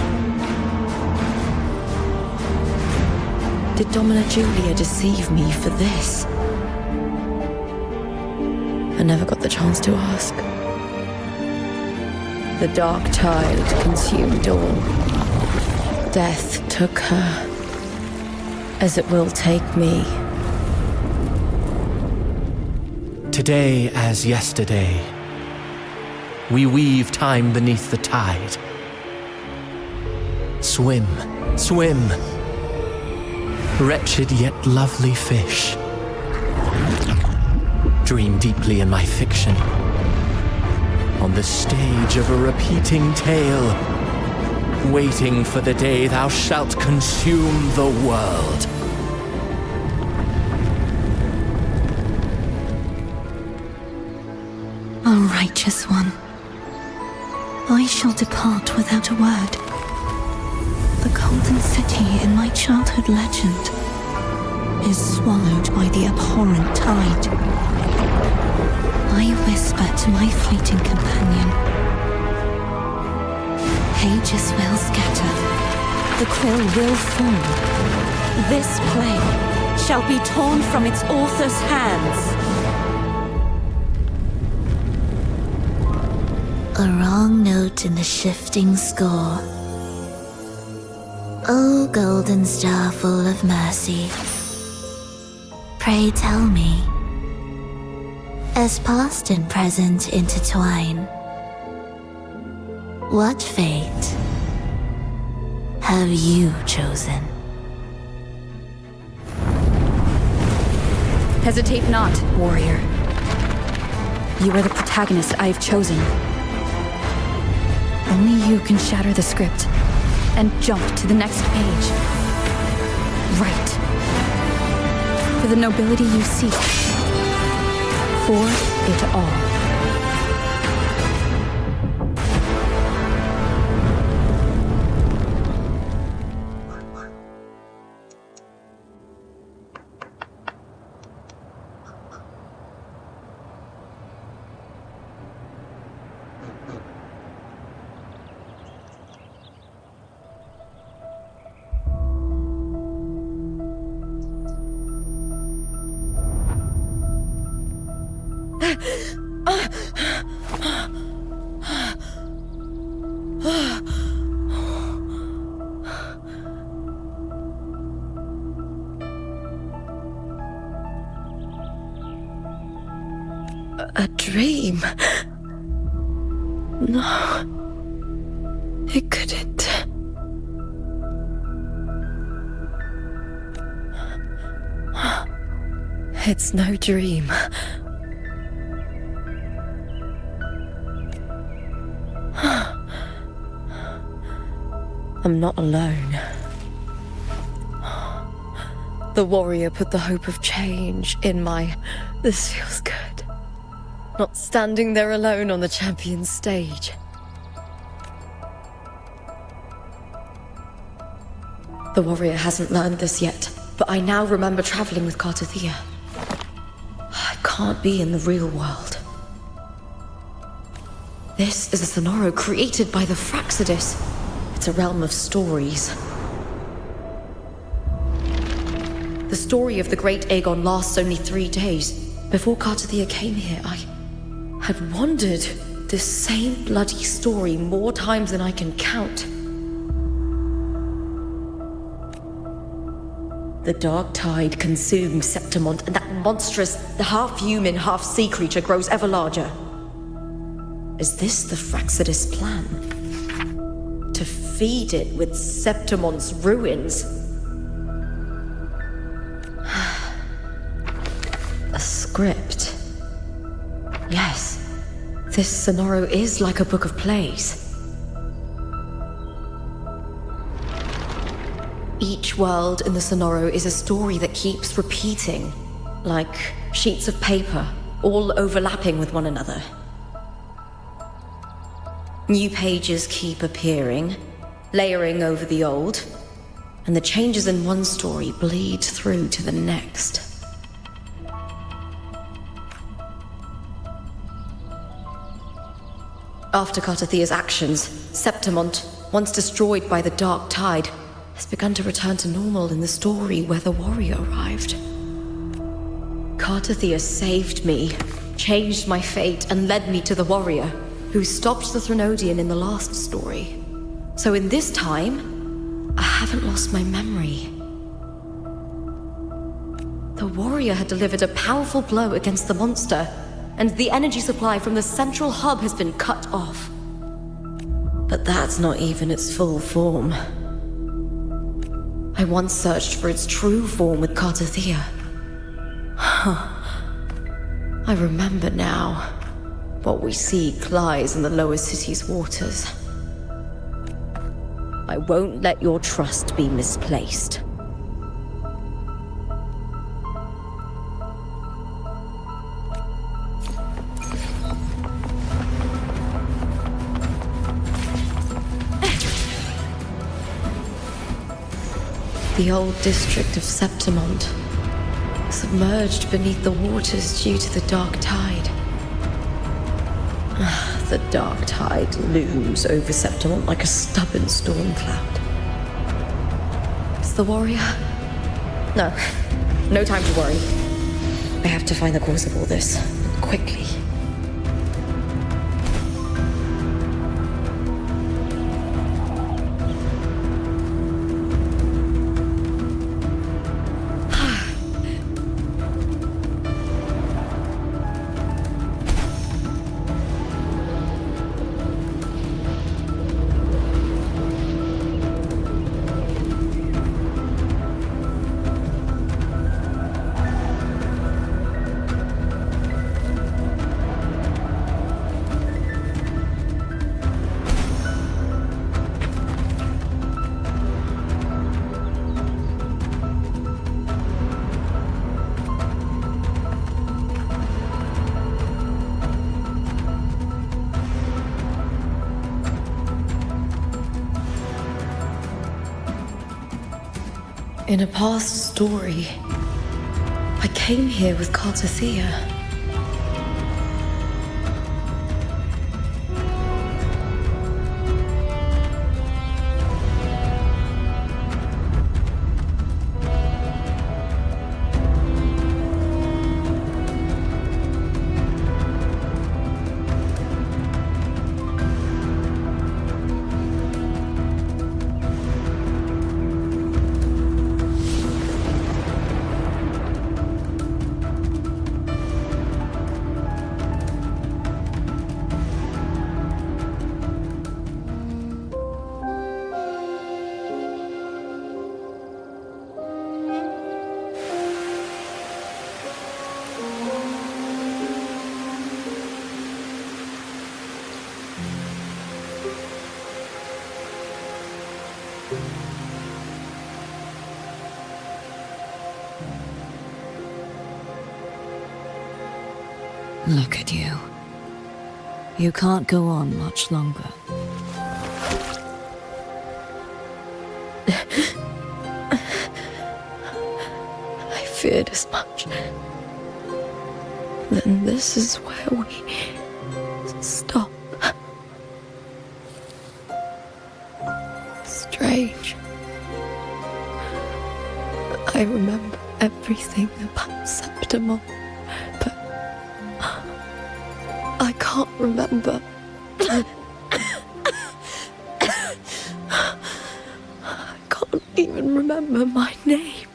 Did Domina Julia deceive me for this? I never got the chance to ask. The dark tide consumed all. Death took her, as it will take me. Today as yesterday, we weave time beneath the tide. Swim, swim, wretched yet lovely fish. Dream deeply in my fiction, on the stage of a repeating tale, waiting for the day thou shalt consume the world. O righteous one, I shall depart without a word. The golden city in my childhood legend is swallowed by the abhorrent tide. I whisper to my fleeting companion. Pages will scatter. The quill will fall. This play shall be torn from its author's hands. A wrong note in the shifting score. O golden star full of mercy, pray tell me, as past and present intertwine, what fate have you chosen? Hesitate not, warrior. You are the protagonist I have chosen. Only you can shatter the script and jump to the next page. Right. For the nobility you seek. For it all. A dream? No. It couldn't. It's no dream. I'm not alone. The warrior put the hope of change in my... This feels good. Not standing there alone on the champion's stage. The warrior hasn't learned this yet, but I now remember traveling with Cartothea. I can't be in the real world. This is a Sonoro created by the Fraxidus. It's a realm of stories. The story of the Great Aegon lasts only 3 days. Before Cartothea came here, I had wandered this same bloody story more times than I can count. The dark tide consumes Septimont, and that monstrous, half-human, half-sea creature grows ever larger. Is this the Fraxidus plan? To feed it with Septimont's ruins? A script. Yes, this Sonoro is like a book of plays. Each world in the Sonoro is a story that keeps repeating, like sheets of paper, all overlapping with one another. New pages keep appearing, layering over the old, and the changes in one story bleed through to the next. After Cartothea's actions, Septimont, once destroyed by the dark tide, has begun to return to normal in the story where the warrior arrived. Cartothea saved me, changed my fate, and led me to the warrior, who stopped the Threnodian in the last story. So in this time, I haven't lost my memory. The warrior had delivered a powerful blow against the monster, and the energy supply from the central hub has been cut off. But that's not even its full form. I once searched for its true form with Cartothea. I remember now. What we seek lies in the lower city's waters. I won't let your trust be misplaced. The old district of Septimont, submerged beneath the waters due to the dark tide. The dark tide looms over Septimont like a stubborn storm cloud. It's the warrior? No, No time to worry. I have to find the cause of all this. Quickly. In a past story, I came here with Cartothea. Look at you. You can't go on much longer. I feared as much. Then this is where we stop. Strange. I remember everything about Septimon, but I can't remember. I can't even remember my name.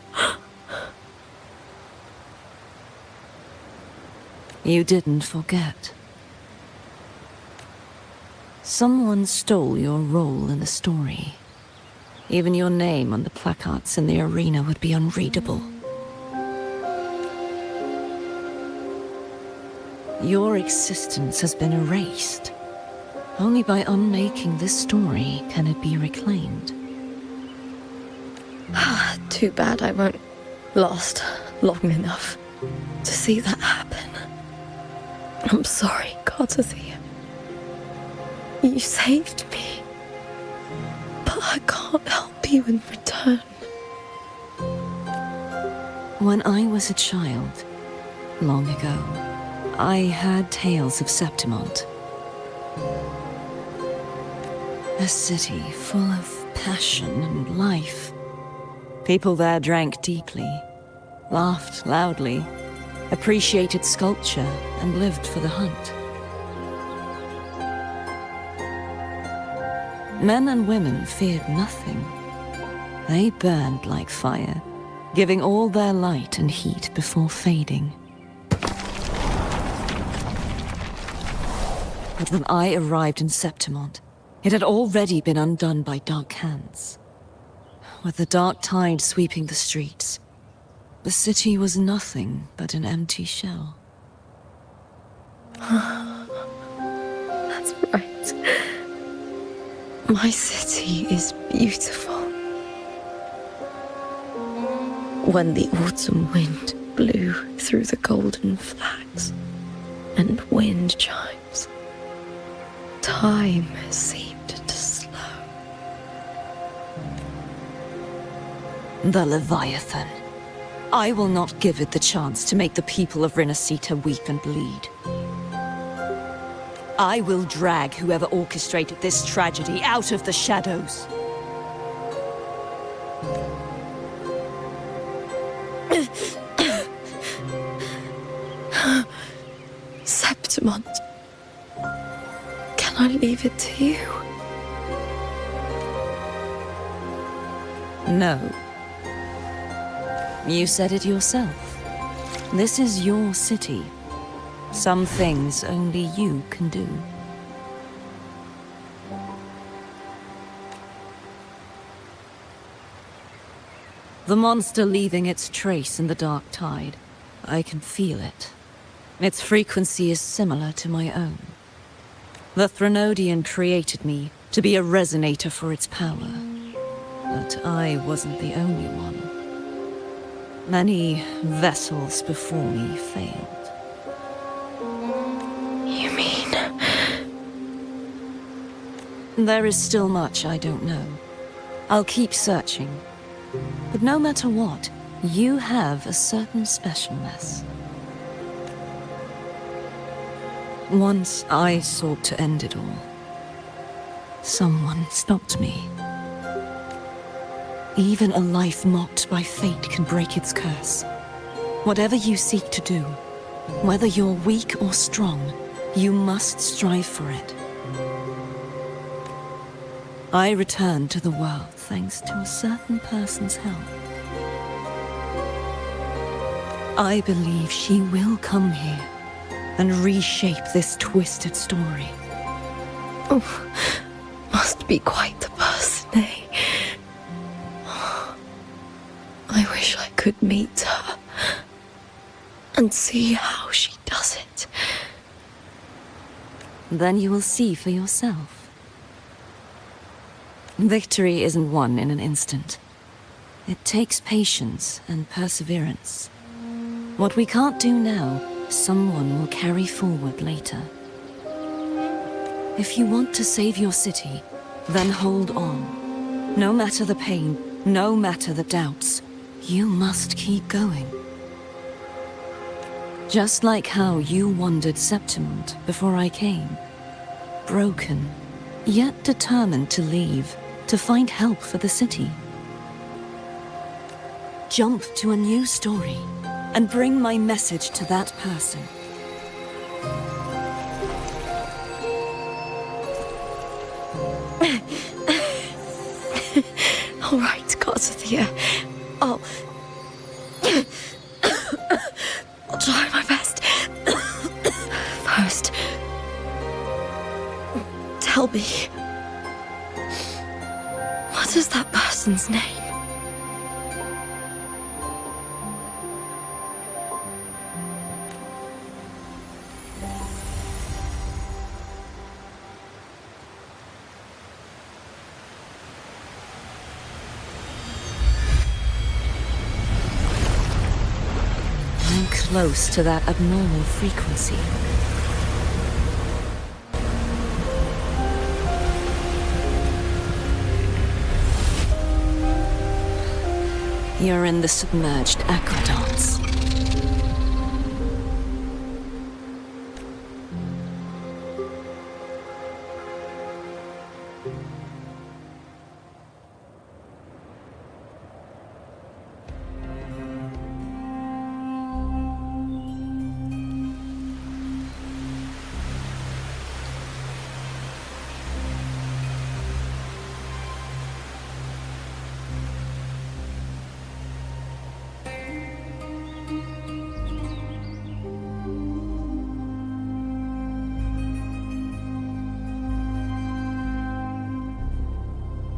You didn't forget. Someone stole your role in the story. Even your name on the placards in the arena would be unreadable. Your existence has been erased. Only by unmaking this story can it be reclaimed. Too bad I won't last long enough to see that happen. I'm sorry, Cartothea. You saved me. But I can't help you in return. When I was a child, long ago, I heard tales of Septimont. A city full of passion and life. People there drank deeply, laughed loudly, appreciated sculpture, and lived for the hunt. Men and women feared nothing. They burned like fire, giving all their light and heat before fading. But when I arrived in Septimont, it had already been undone by dark hands. With the dark tide sweeping the streets, the city was nothing but an empty shell. That's right. My city is beautiful. When the autumn wind blew through the golden flags and wind chimes, time seemed to slow. The Leviathan. I will not give it the chance to make the people of Rinascita weep and bleed. I will drag whoever orchestrated this tragedy out of the shadows. Septimont. Can I leave it to you? No. You said it yourself. This is your city. Some things only you can do. The monster leaving its trace in the dark tide. I can feel it. Its frequency is similar to my own. The Threnodian created me to be a resonator for its power. But I wasn't the only one. Many vessels before me failed. You mean... There is still much I don't know. I'll keep searching. But no matter what, you have a certain specialness. Once I sought to end it all. Someone stopped me. Even a life mocked by fate can break its curse. Whatever you seek to do, whether you're weak or strong, you must strive for it. I returned to the world thanks to a certain person's help. I believe she will come here and reshape this twisted story. Oh, must be quite the person, eh? I wish I could meet her and see how she does it. Then you will see for yourself. Victory isn't won in an instant. It takes patience and perseverance. What we can't do now, someone will carry forward later. If you want to save your city, then hold on. No matter the pain, no matter the doubts, you must keep going. Just like how you wandered Septimont before I came. Broken, yet determined to leave, to find help for the city. Jump to a new story, and bring my message to that person. All right, gods of the air. I'll try my best. First, tell me, what is that person's name? I'm close to that abnormal frequency. You're in the submerged aqueducts.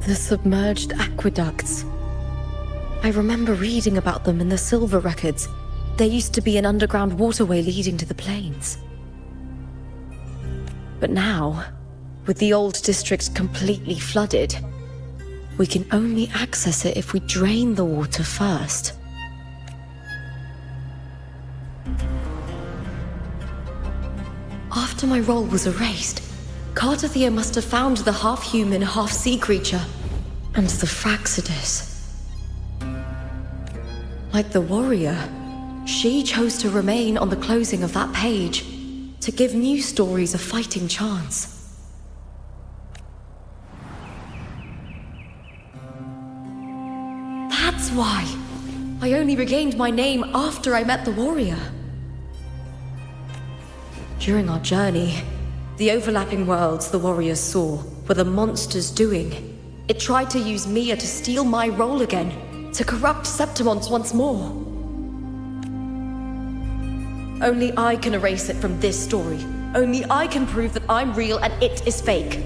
The submerged aqueducts. I remember reading about them in the Silver records. There used to be an underground waterway leading to the plains. But now, with the old district completely flooded, we can only access it if we drain the water first. After my role was erased, Cartathea must have found the half-human, half-sea creature, and the Fraxidus. Like the warrior, she chose to remain on the closing of that page, to give new stories a fighting chance. That's why I only regained my name after I met the warrior. During our journey, the overlapping worlds the warriors saw were the monsters doing. It tried to use Mia to steal my role again, to corrupt Septimons once more. Only I can erase it from this story. Only I can prove that I'm real and it is fake.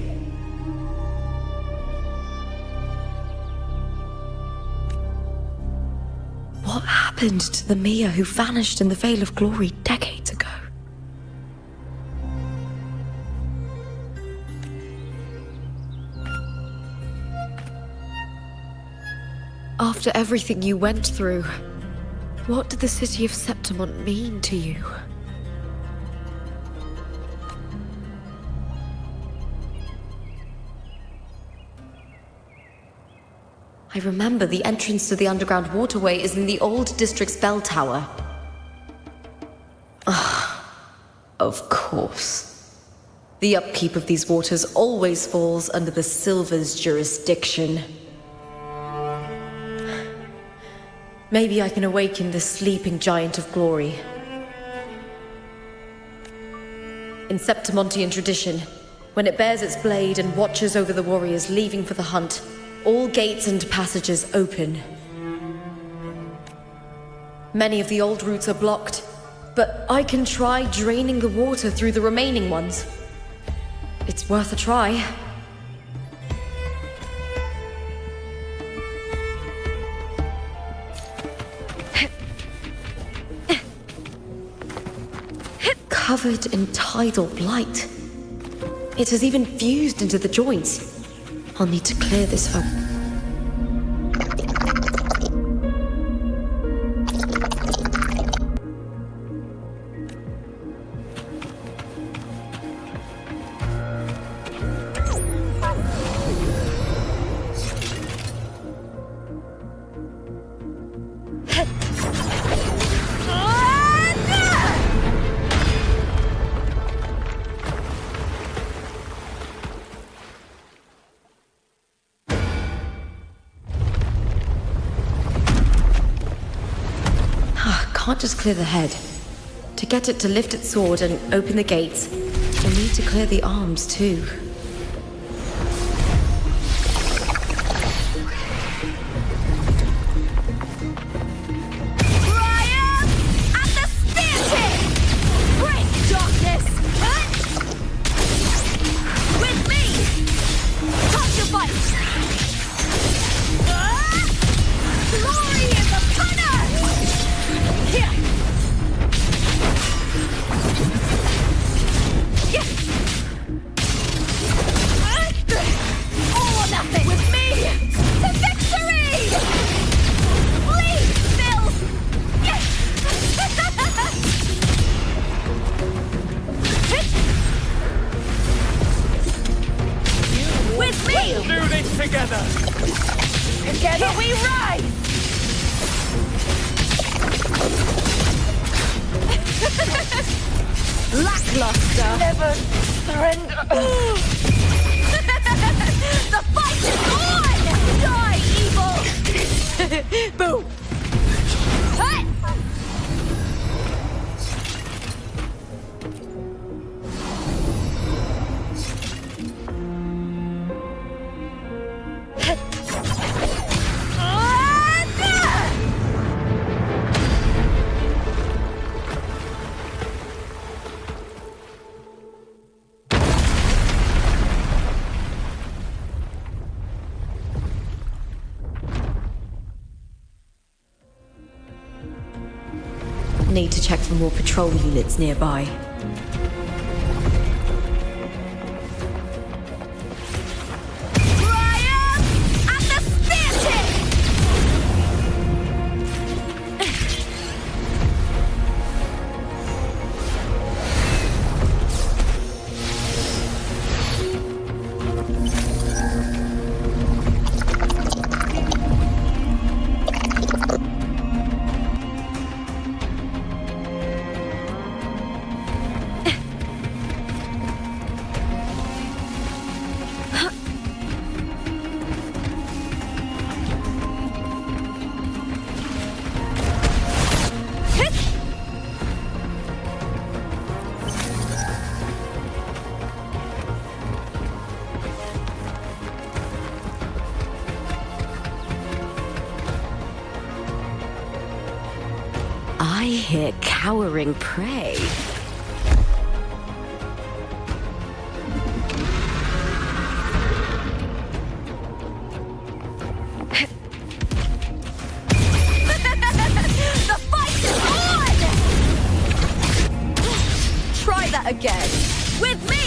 What happened to the Mia who vanished in the Veil of Glory decades ago? After everything you went through, what did the city of Septimont mean to you? I remember the entrance to the underground waterway is in the old district's bell tower. Ah, of course. The upkeep of these waters always falls under the Silver's jurisdiction. Maybe I can awaken the sleeping giant of glory. In Septimontian tradition, when it bears its blade and watches over the warriors leaving for the hunt, all gates and passages open. Many of the old routes are blocked, but I can try draining the water through the remaining ones. It's worth a try. Covered in tidal blight. It has even fused into the joints. I'll need to clear this up. Can't just clear the head. To get it to lift its sword and open the gates, we'll need to clear the arms too. Together we rise! Lackluster! Never surrender! The fight is on! Die, evil! Boom! Hey! Need to check for more patrol units nearby. I hear cowering prey. The fight is on! Try that again. With me!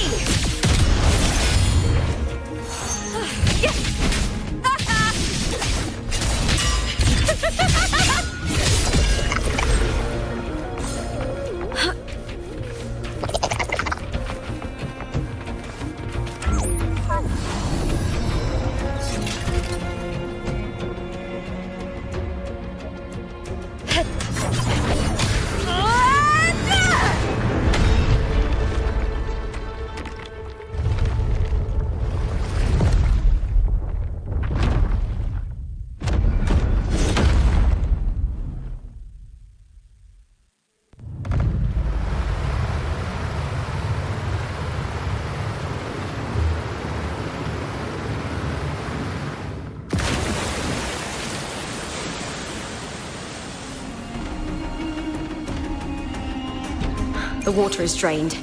The water is drained.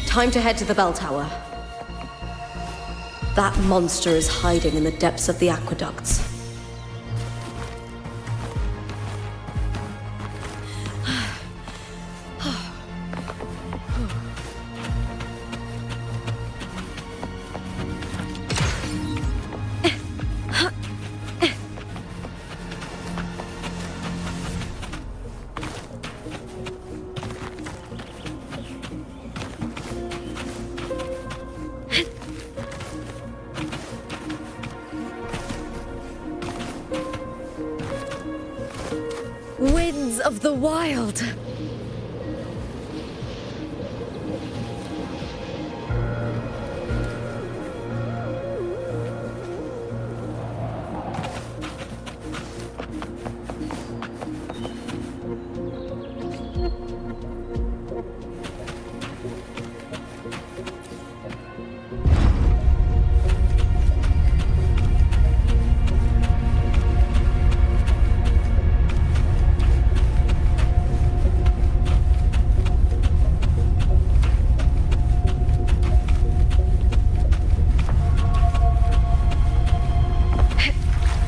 Time to head to the bell tower. That monster is hiding in the depths of the aqueducts. Winds of the wild!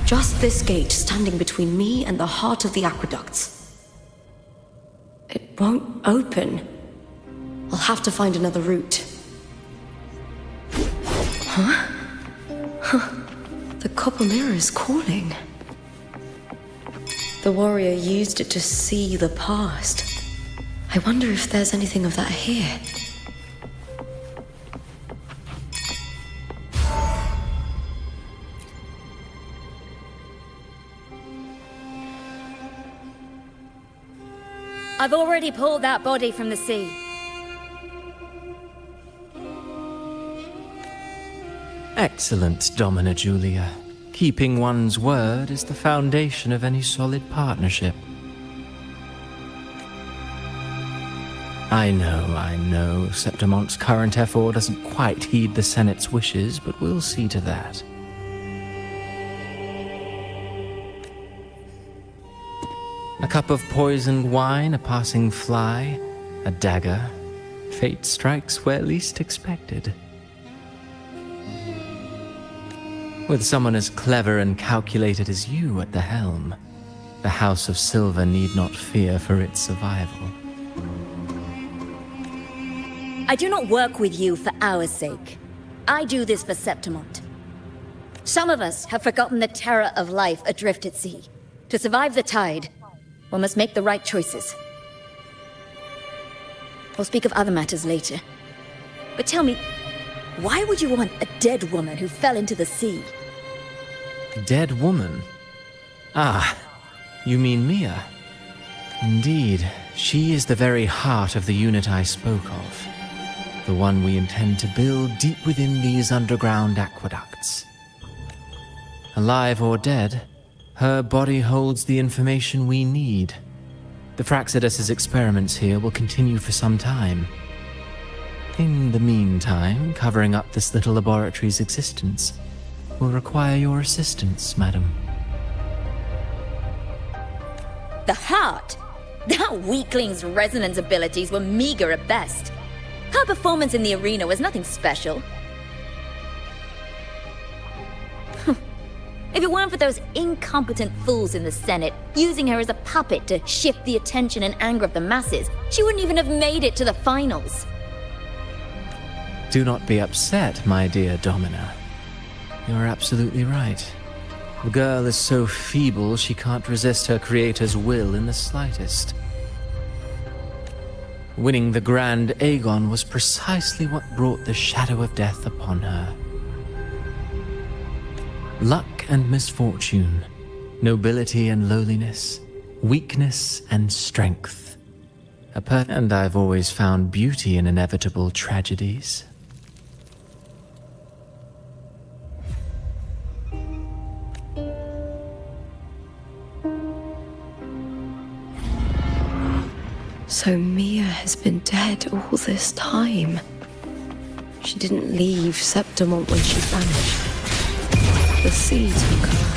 Just this gate standing between me and the heart of the aqueducts. It won't open. I'll have to find another route. Huh? The copper mirror is calling. The warrior used it to see the past. I wonder if there's anything of that here. I've already pulled that body from the sea. Excellent, Domina Julia. Keeping one's word is the foundation of any solid partnership. I know, Septimonte's current effort doesn't quite heed the Senate's wishes, but we'll see to that. A cup of poisoned wine, a passing fly, a dagger. Fate strikes where least expected. With someone as clever and calculated as you at the helm, the House of Silver need not fear for its survival. I do not work with you for our sake. I do this for Septimont. Some of us have forgotten the terror of life adrift at sea. To survive the tide, one must make the right choices. We'll speak of other matters later. But tell me, why would you want a dead woman who fell into the sea? Dead woman? Ah, you mean Mia? Indeed, she is the very heart of the unit I spoke of. The one we intend to build deep within these underground aqueducts. Alive or dead, her body holds the information we need. The Fraxidus's experiments here will continue for some time. In the meantime, covering up this little laboratory's existence will require your assistance, madam. The heart? That weakling's resonance abilities were meager at best. Her performance in the arena was nothing special. If it weren't for those incompetent fools in the Senate using her as a puppet to shift the attention and anger of the masses, she wouldn't even have made it to the finals. Do not be upset, my dear Domina. You are absolutely right. The girl is so feeble she can't resist her creator's will in the slightest. Winning the Grand Aegon was precisely what brought the shadow of death upon her. Luck and misfortune, nobility and lowliness, weakness and strength. And I've always found beauty in inevitable tragedies. So Mia has been dead all this time. She didn't leave Septimont when she vanished. The sea took her.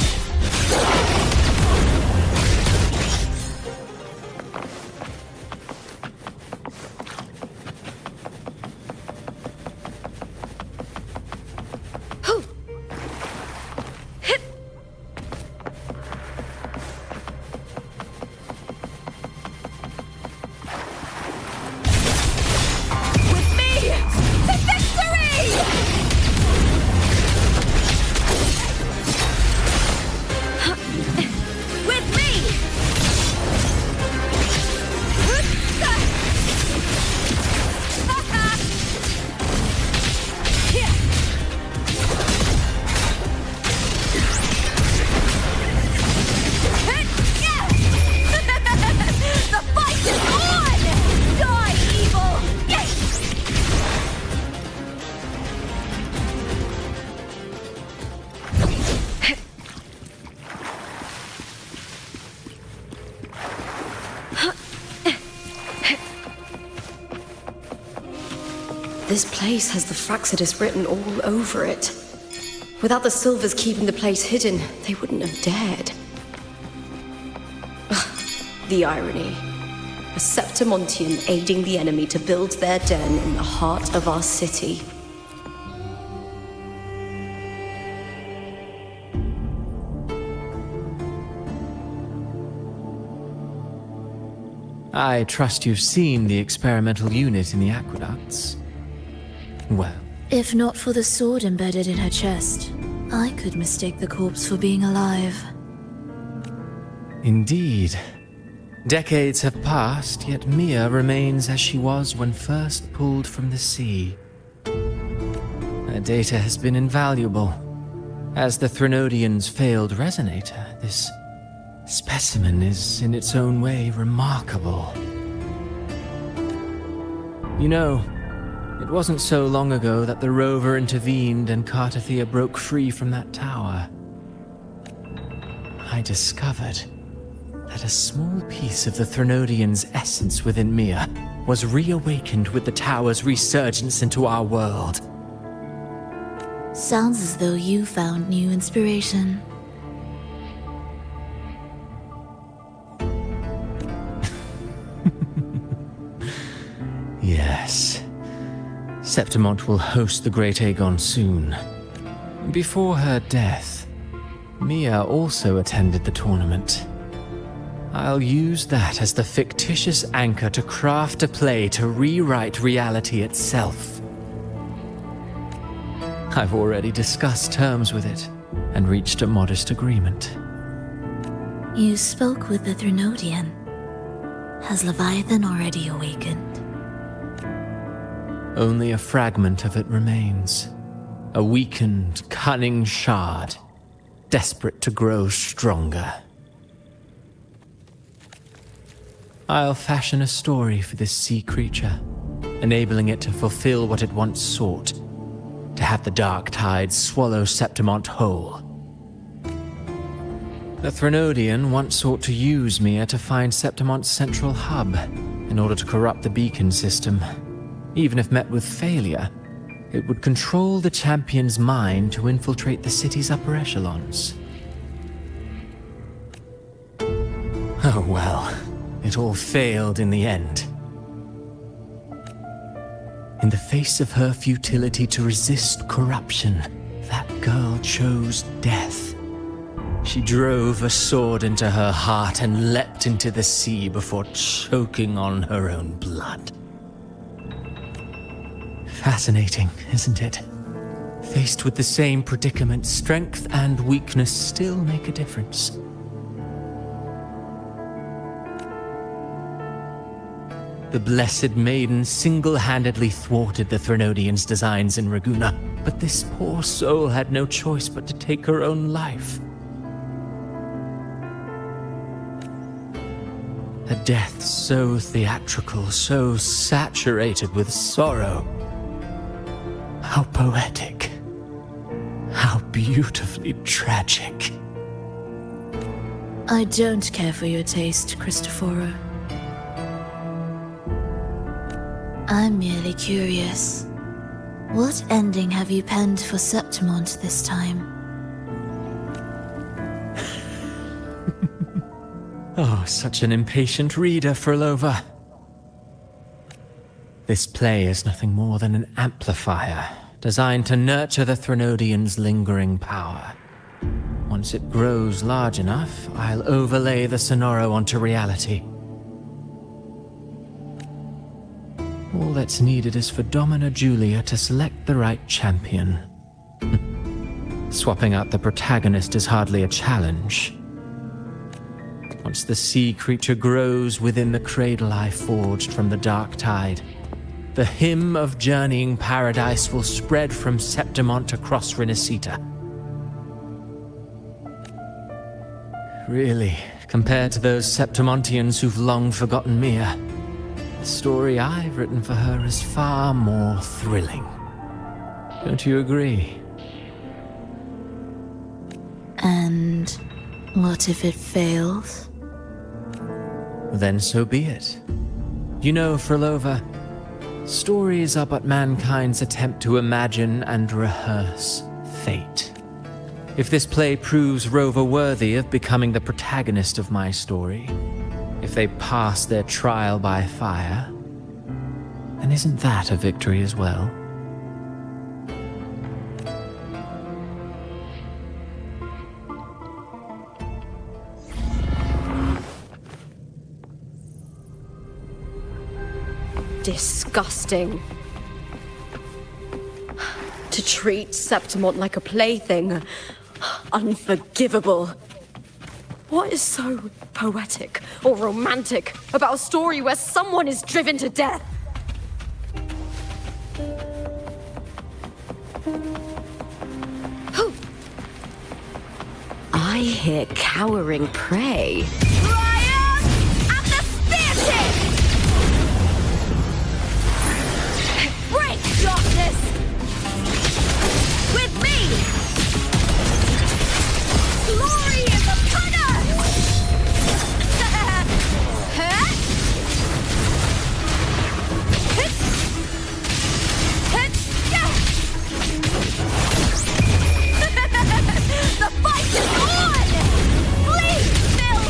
This place has the Fraxidus written all over it. Without the Silvers keeping the place hidden, they wouldn't have dared. Ugh, the irony. A Septimontian aiding the enemy to build their den in the heart of our city. I trust you've seen the experimental unit in the aqueducts. Well, If not for the sword embedded in her chest, I could mistake the corpse for being alive. indeed. Decades have passed, yet Mia remains as she was when first pulled from the sea. Her data has been invaluable. As the Threnodian's failed resonator, this specimen is, in its own way, remarkable. You know, it wasn't so long ago that the rover intervened and Cartathea broke free from that tower. I discovered that a small piece of the Threnodian's essence within Mia was reawakened with the tower's resurgence into our world. Sounds as though you found new inspiration. Yes. Septimont will host the Great Aegon soon. Before her death, Mia also attended the tournament. I'll use that as the fictitious anchor to craft a play to rewrite reality itself. I've already discussed terms with it and reached a modest agreement. You spoke with the Threnodian. Has Leviathan already awakened? Only a fragment of it remains. A weakened, cunning shard, desperate to grow stronger. I'll fashion a story for this sea creature, enabling it to fulfill what it once sought, to have the dark tides swallow Septimont whole. The Threnodian once sought to use Mia to find Septimont's central hub in order to corrupt the beacon system. Even if met with failure, it would control the champion's mind to infiltrate the city's upper echelons. Oh well, it all failed in the end. In the face of her futility to resist corruption, that girl chose death. She drove a sword into her heart and leapt into the sea before choking on her own blood. Fascinating, isn't it? Faced with the same predicament, strength and weakness still make a difference. The Blessed Maiden single-handedly thwarted the Threnodians' designs in Raguna, but this poor soul had no choice but to take her own life. A death so theatrical, so saturated with sorrow. How poetic. How beautifully tragic. I don't care for your taste, Cristoforo. I'm merely curious. What ending have you penned for Septimont this time? Oh, such an impatient reader, Frolova. This play is nothing more than an amplifier, designed to nurture the Threnodians' lingering power. Once it grows large enough, I'll overlay the Sonoro onto reality. All that's needed is for Domina Julia to select the right champion. Swapping out the protagonist is hardly a challenge. Once the sea creature grows within the cradle I forged from the dark tide, the hymn of journeying paradise will spread from Septimont across Renacita. Really, compared to those Septimontians who've long forgotten Mia, the story I've written for her is far more thrilling. Don't you agree? And what if it fails? Then so be it. You know, Frolova, stories are but mankind's attempt to imagine and rehearse fate. If this play proves Rover worthy of becoming the protagonist of my story, if they pass their trial by fire, then isn't that a victory as well? Disgusting. To treat Septimont like a plaything. Unforgivable. What is so poetic or romantic about a story where someone is driven to death? I hear cowering prey. Triumph of the Spirited! Break darkness! With me! Glory is upon us! The fight is on! Please, Phil!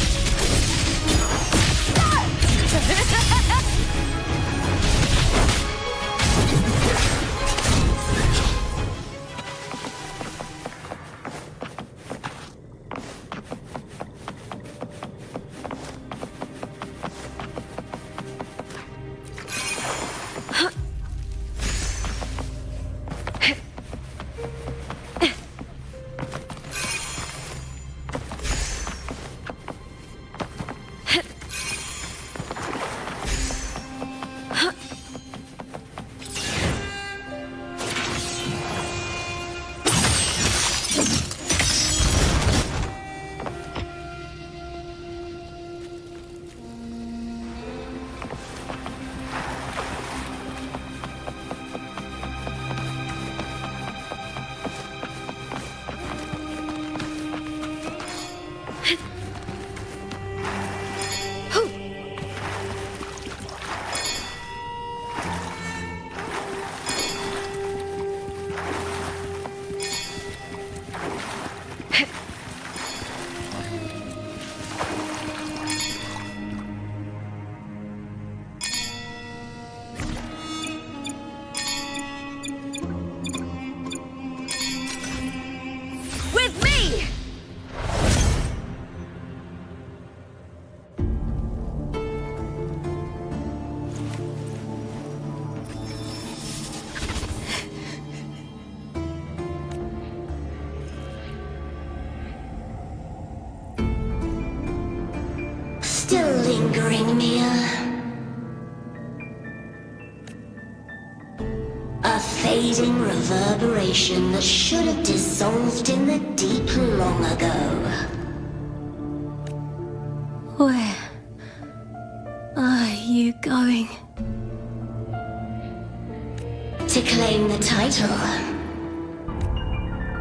fading reverberation that should have dissolved in the deep long ago. Where are you going? To claim the title.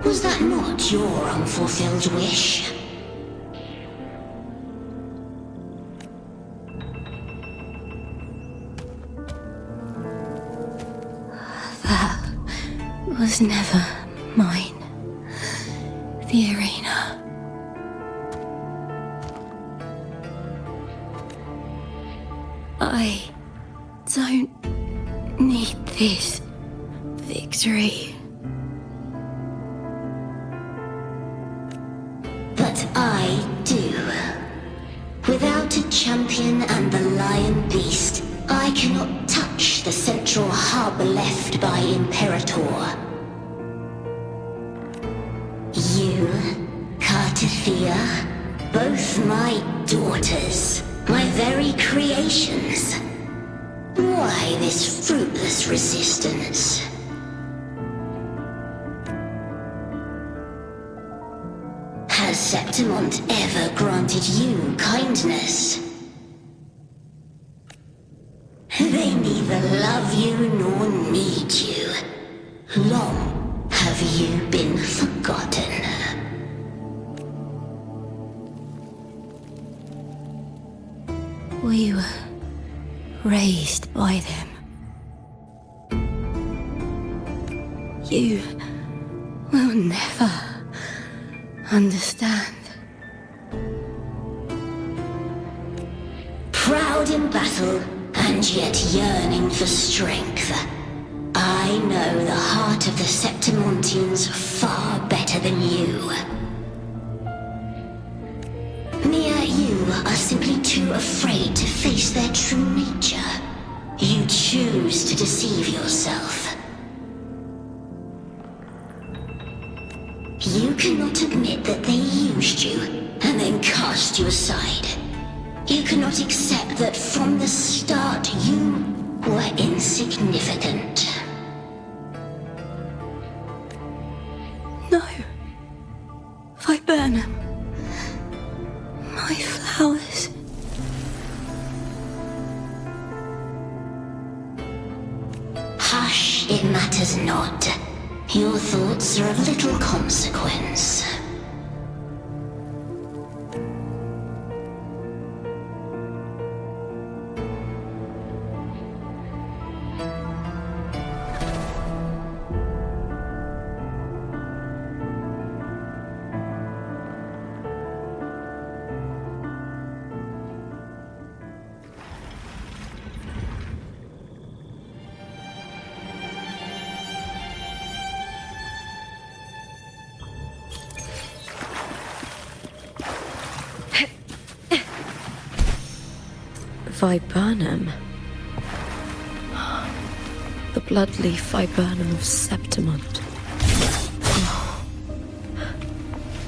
Was that not your unfulfilled wish? That was never mine. The arena. I don't need this victory. But I do. Without a champion and the lion beast, I cannot touch the central hub left by Imperator. You, Cartithia, both my daughters, my very creations. Why this fruitless resistance? Has Septimont ever granted you kindness? They neither love you nor need you. Long have you been forgotten. We were raised by them. You will never understand. Proud in battle, and yet yearning for strength. I know the heart of the Septimontians far better than you. Mia, you are simply too afraid to face their true nature. You choose to deceive yourself. You cannot admit that they used you and then cast you aside. You cannot accept that from the start you were insignificant. No. Viburnum. My flowers. Hush, it matters not. Your thoughts are of little consequence. Viburnum. The bloodleaf viburnum of Septimont. Oh,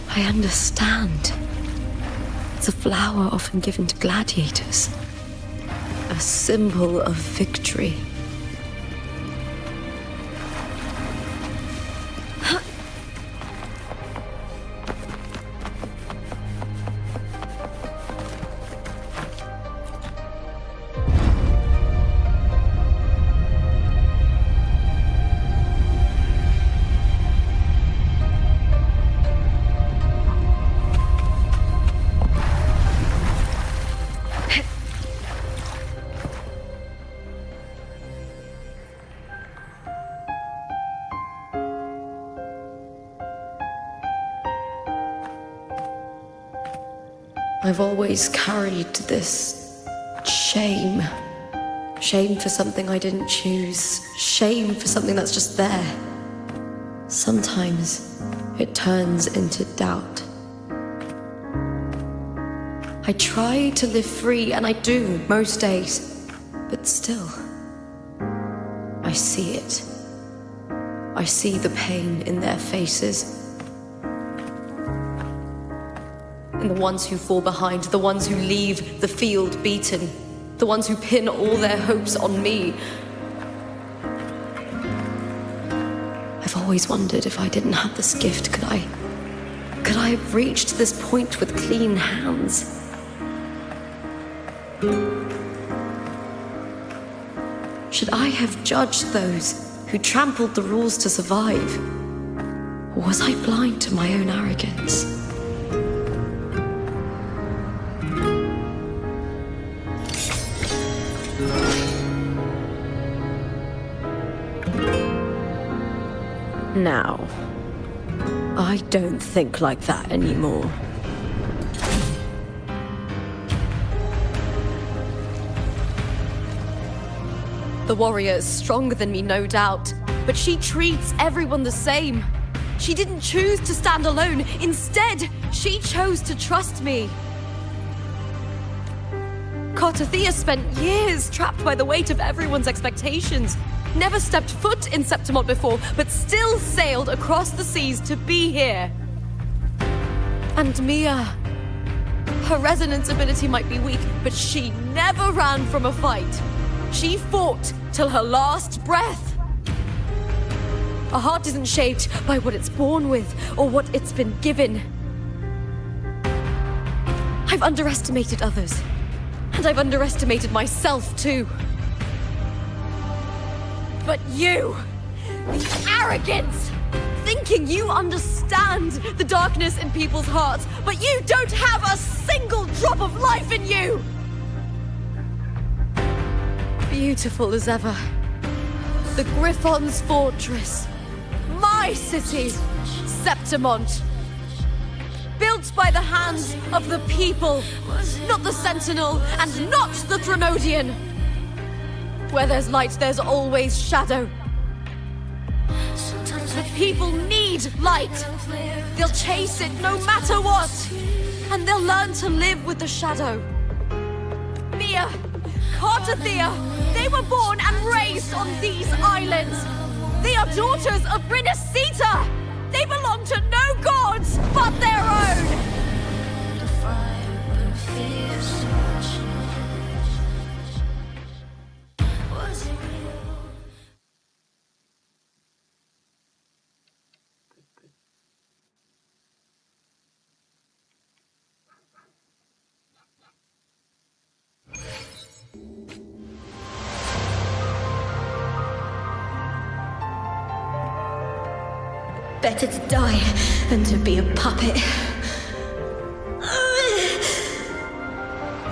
I understand. It's a flower often given to gladiators. A symbol of victory. I've always carried this shame. Shame for something I didn't choose. Shame for something that's just there. Sometimes it turns into doubt. I try to live free, and I do most days. But still, I see it. I see the pain in their faces. And the ones who fall behind, the ones who leave the field beaten, the ones who pin all their hopes on me. always wondered if I didn't have this gift, could I have reached this point with clean hands? Should I have judged those who trampled the rules to survive? Or was I blind to my own arrogance? Now, I don't think like that anymore. The warrior is stronger than me, no doubt, but she treats everyone the same. She didn't choose to stand alone. Instead, she chose to trust me. Cartathea spent years trapped by the weight of everyone's expectations. Never stepped foot in Septimont before, but still sailed across the seas to be here. And Mia, her resonance ability might be weak, but she never ran from a fight. She fought till her last breath. A heart isn't shaped by what it's born with or what it's been given. I've underestimated others, and I've underestimated myself too. But you, the arrogance, thinking you understand the darkness in people's hearts, but you don't have a single drop of life in you! Beautiful as ever. The Griffon's fortress. My city, Septimont. Built by the hands of the people, not the Sentinel and not the Threnodian. Where there's light, there's always shadow. The people need light. They'll chase it no matter what. And they'll learn to live with the shadow. Mia, Cartathea, they were born and raised on these islands. They are daughters of Rinascita. They belong to no gods but their own. Better to die than to be a puppet.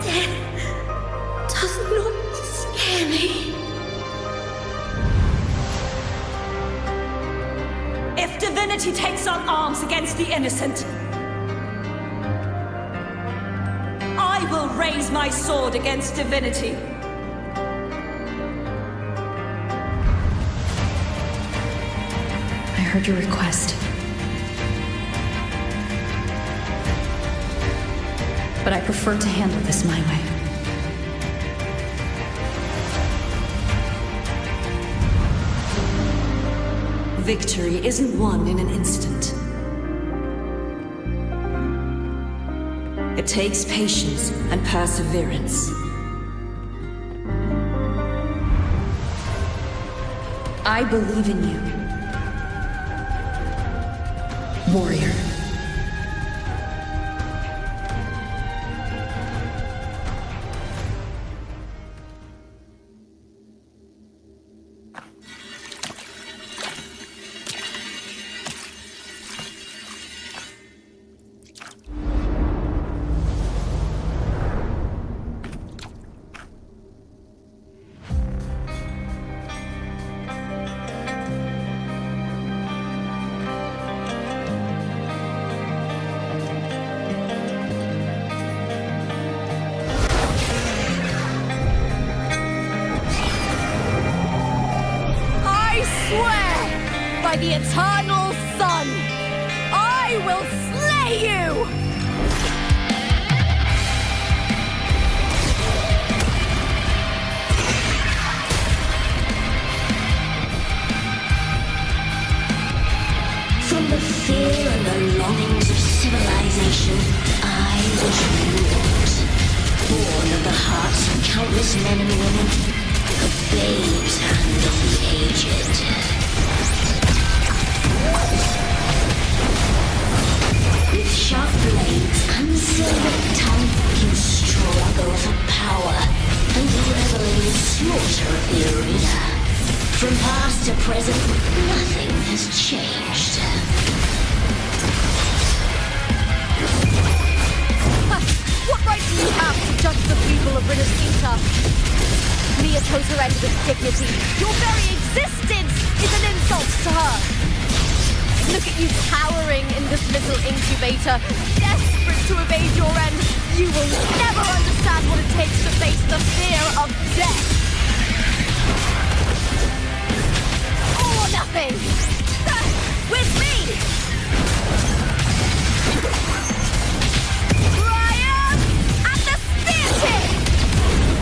Death does not scare me. If divinity takes up arms against the innocent, I will raise my sword against divinity. I heard your request. But I prefer to handle this my way. Victory isn't won in an instant. It takes patience and perseverance. I believe in you, warrior. By the eternal sun, I will slay you! From the fear and the longings of civilization, I was ruled. Born of the hearts of countless men and women, of babes and of the aged. With sharp blades and silver tongue, you struggle for power and revel in slaughter of the arena. From past to present, nothing has changed. What right do you have to judge the people of Renacita? Mia chose her end with dignity. Your very existence is an insult to her. Look at you cowering in this little incubator, desperate to evade your end. You will never understand what it takes to face the fear of death. All or nothing. With me! Ryan! At the spear tip!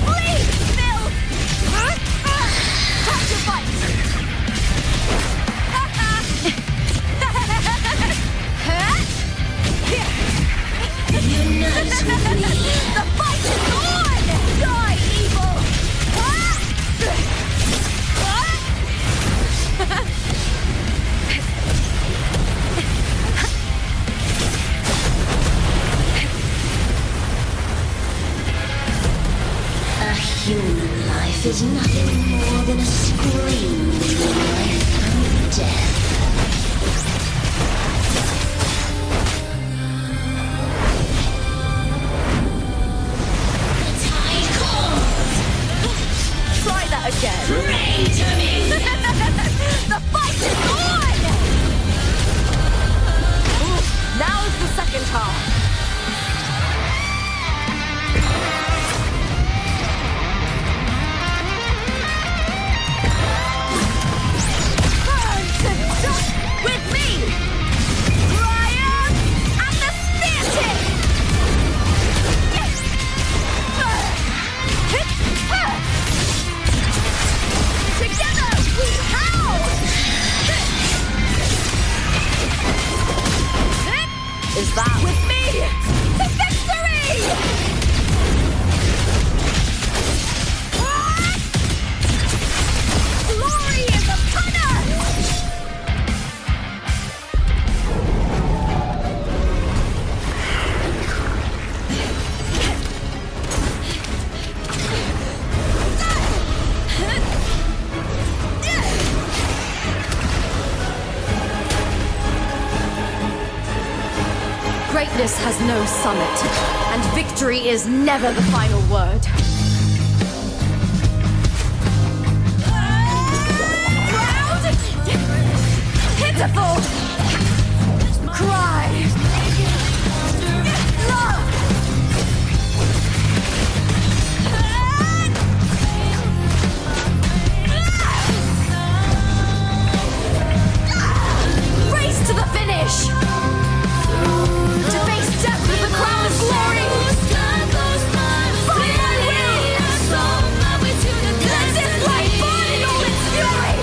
Bleed, Phil! Time to fight! Unite with me. The fight is on! Die, evil! A human life is nothing more than a scream between life and death. Try that again. Pray to me! The fight is on! Ooh, now's the second half. With me! Ryan! At the spear tip! Together we howl! Is that with me? To victory! Glory is upon us! Greatness has no summit, and victory is never the final word. Proud! Pitiful! Cry! Love! Race to the finish! To face death with the crown of glory! Fight my will! Let this light burn in all its fury!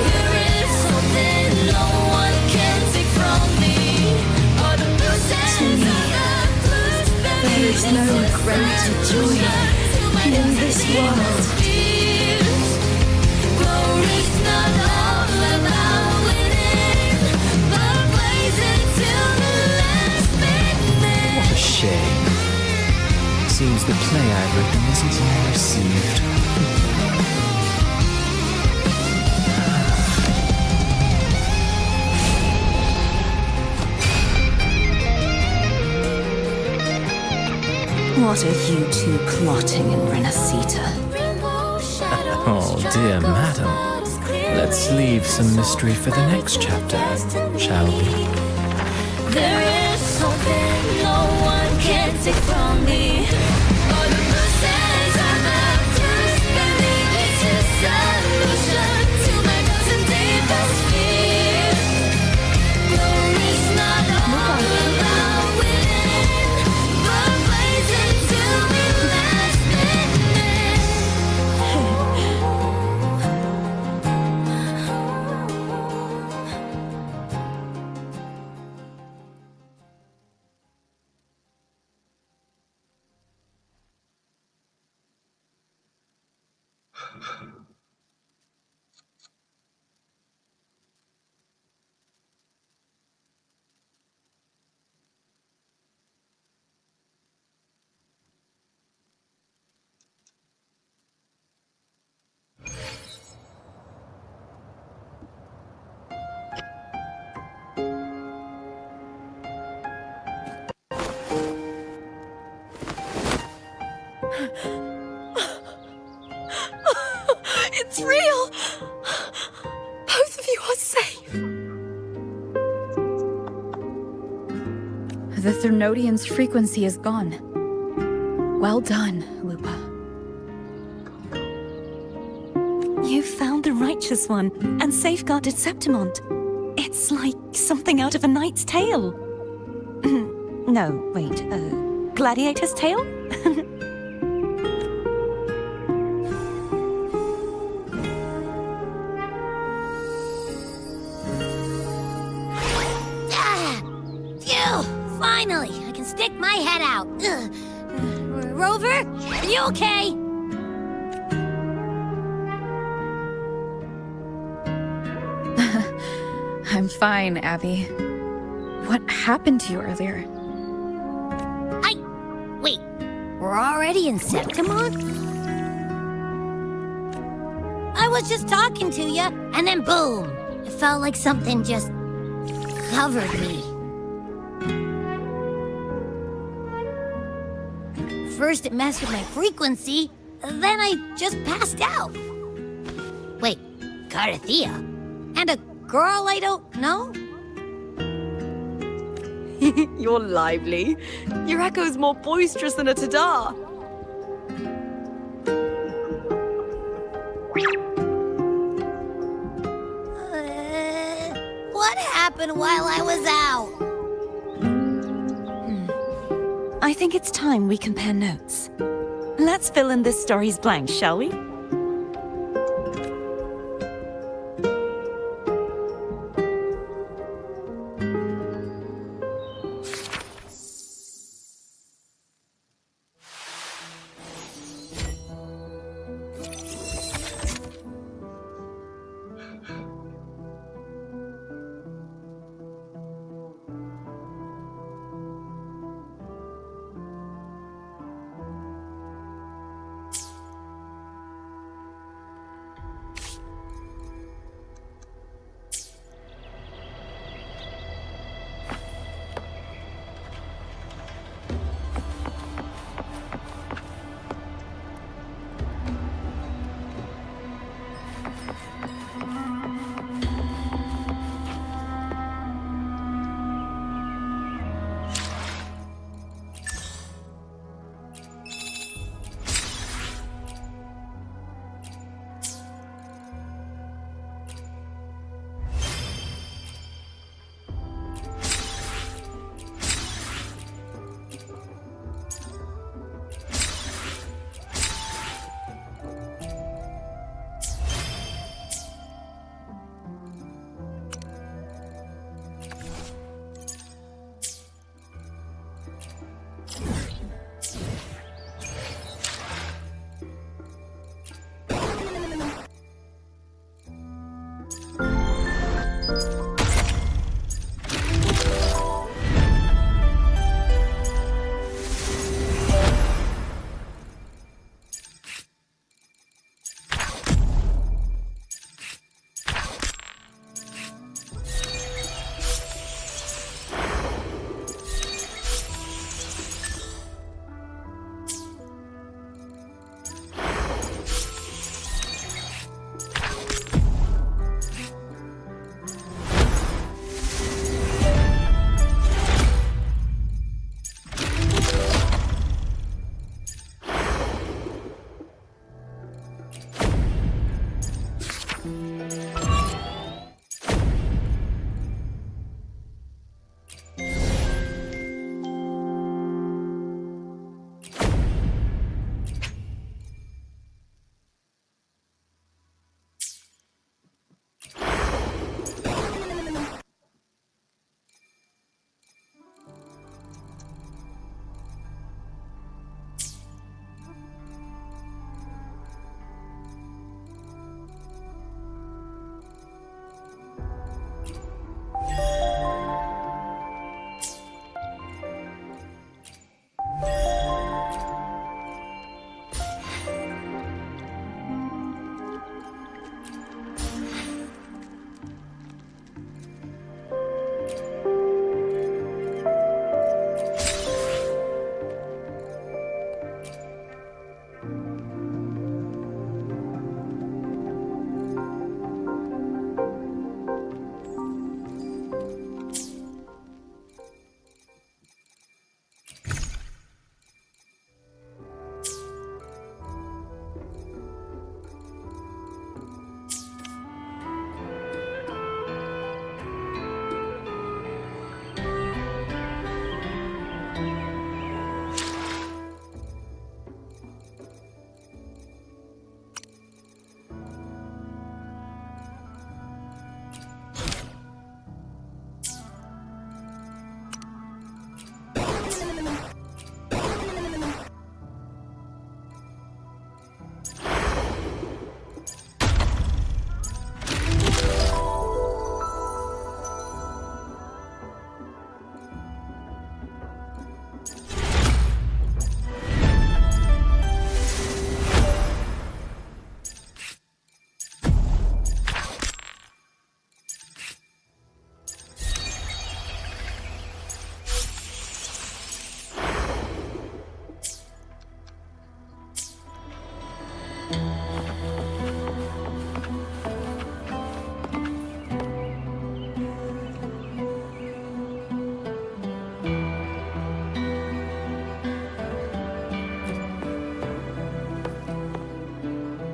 There is no greater joy in this world. What a shame. Seems the play I've written isn't well received. What are you two plotting in Renacita? Oh, dear madam. Let's leave some mystery for the next chapter, shall we? There is something no one can take from me. All the bruises I've left beneath is a solution to my dozen deepest fears. Glory's not all about winning, but blazing till we last It's real! Both of you are safe! The Threnodian's frequency is gone. Well done, Lupa. You found the righteous one and safeguarded Septimont. It's like something out of a knight's tale. No, wait, gladiator's tale? Phew! Finally, I can stick my head out. Rover, are you okay? I'm fine, Abby. What happened to you earlier? Wait, we're already in Septimont? I was just talking to you, and then boom! It felt like something just covered me. First it messed with my frequency, then I just passed out. Wait, Carthea? And a girl I don't know? You're lively. Your echo's more boisterous than a tada. What happened while I was out? I think it's time we compare notes. Let's fill in this story's blanks, shall we?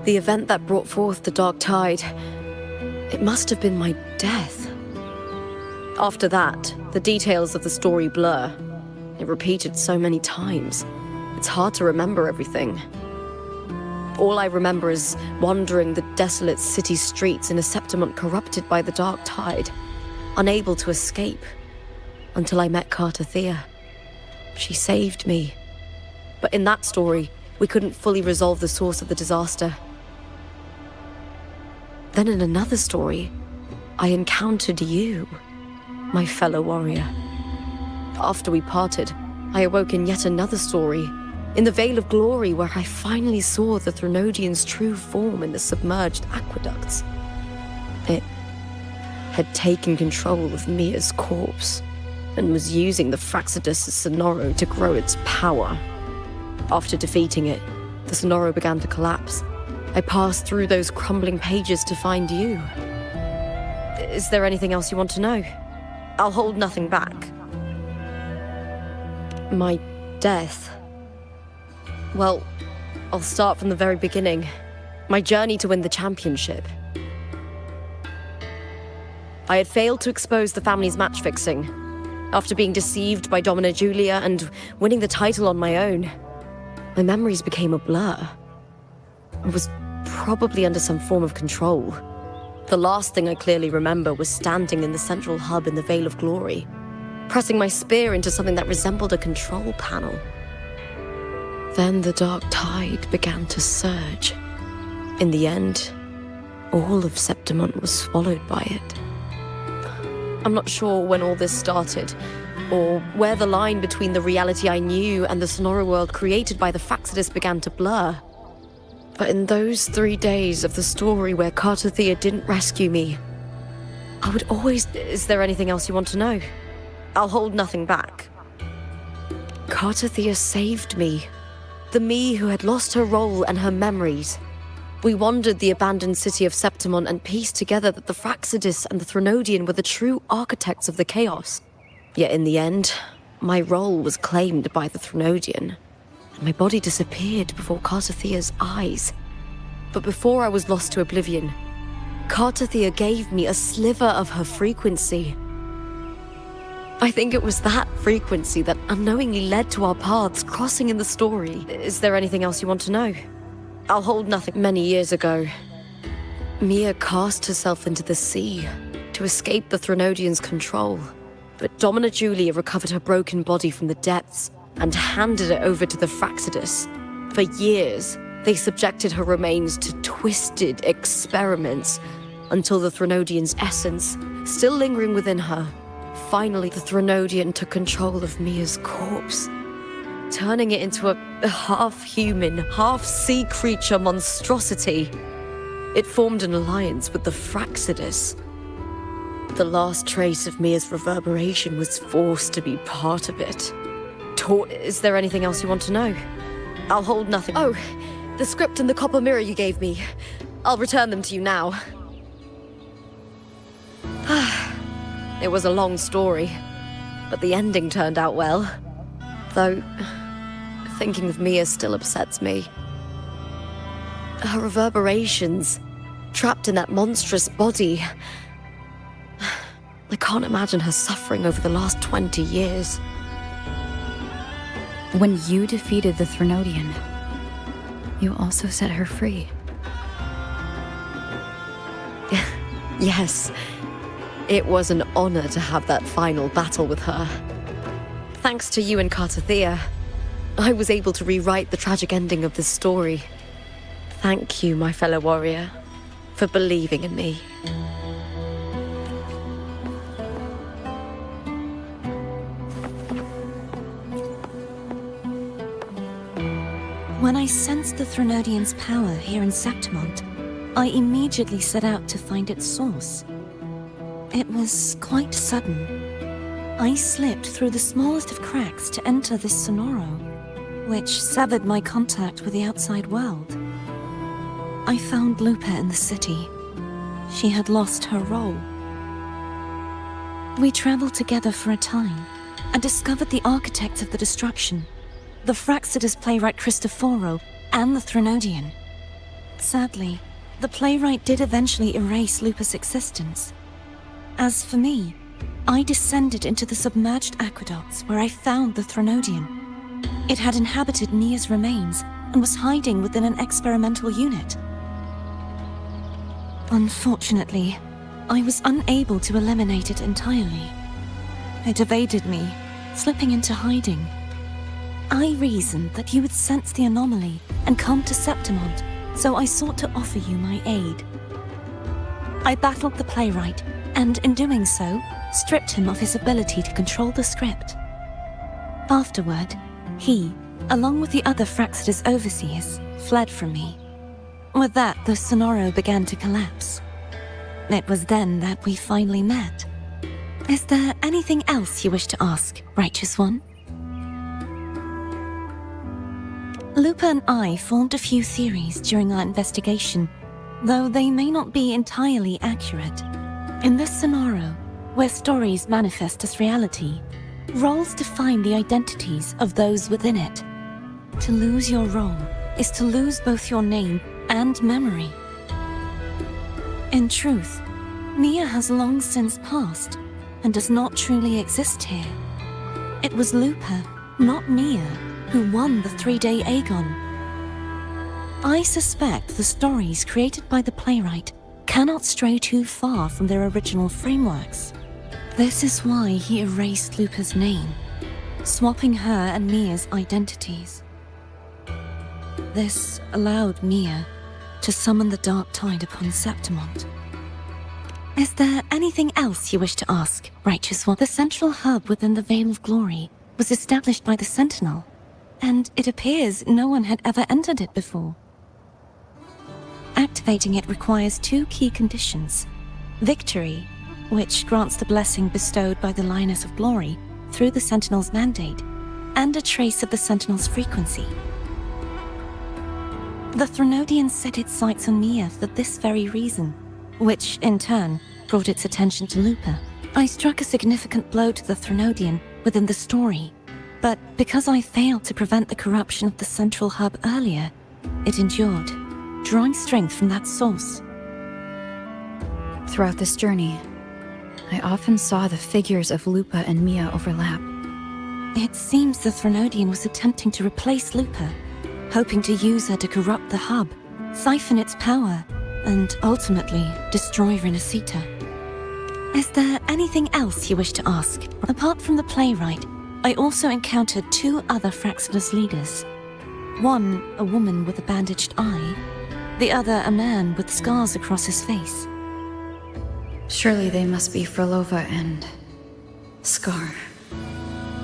The event that brought forth the Dark Tide, it must have been my death. After that, the details of the story blur. It repeated so many times. It's hard to remember everything. All I remember is wandering the desolate city streets in a Septimont corrupted by the Dark Tide, unable to escape, until I met Carter Thea. She saved me. But in that story, we couldn't fully resolve the source of the disaster. Then in another story, I encountered you, my fellow warrior. After we parted, I awoke in yet another story, in the Veil of Glory, where I finally saw the Threnodian's true form in the submerged aqueducts. It had taken control of Mia's corpse, and was using the Fraxidus' Sonoro to grow its power. After defeating it, the Sonoro began to collapse. I passed through those crumbling pages to find you. Is there anything else you want to know? I'll hold nothing back. My death. Well, I'll start from the very beginning. My journey to win the championship. I had failed to expose the family's match-fixing. After being deceived by Domina Julia and winning the title on my own, my memories became a blur. I was probably under some form of control. The last thing I clearly remember was standing in the central hub in the Veil of Glory, pressing my spear into something that resembled a control panel. Then the Dark Tide began to surge. In the end, all of Septimont was swallowed by it. I'm not sure when all this started, or where the line between the reality I knew and the Sonora world created by the Fraxidus began to blur. But in those 3 days of the story where Carter Thea didn't rescue me, I would always... Is there anything else you want to know? I'll hold nothing back. Carter Thea saved me. The me who had lost her role and her memories. We wandered the abandoned city of Septimont and pieced together that the Fraxidus and the Threnodian were the true architects of the chaos. Yet in the end, my role was claimed by the Threnodian, and my body disappeared before Carter Thea's eyes. But before I was lost to oblivion, Carter Thea gave me a sliver of her frequency. I think it was that frequency that unknowingly led to our paths crossing in the story. Is there anything else you want to know? I'll hold nothing. Many years ago, Mia cast herself into the sea to escape the Threnodian's control. But Domina Julia recovered her broken body from the depths and handed it over to the Fraxidus. For years, they subjected her remains to twisted experiments until the Threnodian's essence, still lingering within her, finally the Threnodian took control of Mia's corpse, turning it into a half-human, half-sea creature monstrosity. It formed an alliance with the Fraxidus. The last trace of Mia's reverberation was forced to be part of it. Is there anything else you want to know? I'll hold nothing. Oh, the script and the copper mirror you gave me. I'll return them to you now. It was a long story, but the ending turned out well. Though, thinking of Mia still upsets me. Her reverberations, trapped in that monstrous body. I can't imagine her suffering over the last 20 years. When you defeated the Threnodian, you also set her free. Yes. It was an honor to have that final battle with her. Thanks to you and Carter Thea, I was able to rewrite the tragic ending of this story. Thank you, my fellow warrior, for believing in me. When I sensed the Threnodian's power here in Septimont, I immediately set out to find its source. It was quite sudden. I slipped through the smallest of cracks to enter this Sonoro, which severed my contact with the outside world. I found Lupa in the city. She had lost her role. We traveled together for a time, and discovered the architects of the destruction, the Fraxidus playwright Cristoforo, and the Threnodian. Sadly, the playwright did eventually erase Lupa's existence. As for me, I descended into the submerged aqueducts where I found the Threnodian. It had inhabited Nia's remains and was hiding within an experimental unit. Unfortunately, I was unable to eliminate it entirely. It evaded me, slipping into hiding. I reasoned that you would sense the anomaly and come to Septimont, so I sought to offer you my aid. I battled the playwright, and in doing so, stripped him of his ability to control the script. Afterward, he, along with the other Fraxida's overseers, fled from me. With that, the Sonoro began to collapse. It was then that we finally met. Is there anything else you wish to ask, Righteous One? Lupa and I formed a few theories during our investigation, though they may not be entirely accurate. In this Sonoro, where stories manifest as reality, roles define the identities of those within it. To lose your role is to lose both your name and memory. In truth, Nia has long since passed and does not truly exist here. It was Lupa, not Nia, who won the 3-day Aegon. I suspect the stories created by the playwright cannot stray too far from their original frameworks. This is why he erased Lupa's name, swapping her and Nia's identities. This allowed Nia to summon the dark tide upon Septimont. Is there anything else you wish to ask, Righteous One? The central hub within the Veil of Glory was established by the Sentinel, and it appears no one had ever entered it before. Activating it requires 2 key conditions: victory, which grants the blessing bestowed by the Lioness of Glory through the Sentinel's mandate, and a trace of the Sentinel's frequency. The Threnodian set its sights on Nia for this very reason, which, in turn, brought its attention to Lupa. I struck a significant blow to the Threnodian within the story, but because I failed to prevent the corruption of the central hub earlier, it endured, drawing strength from that source. Throughout this journey, I often saw the figures of Lupa and Mia overlap. It seems the Threnodian was attempting to replace Lupa, hoping to use her to corrupt the hub, siphon its power, and ultimately destroy Renacita. Is there anything else you wish to ask? Apart from the playwright, I also encountered 2 other Fraxida's leaders. One, a woman with a bandaged eye, the other a man with scars across his face. Surely they must be Frolova and Scar.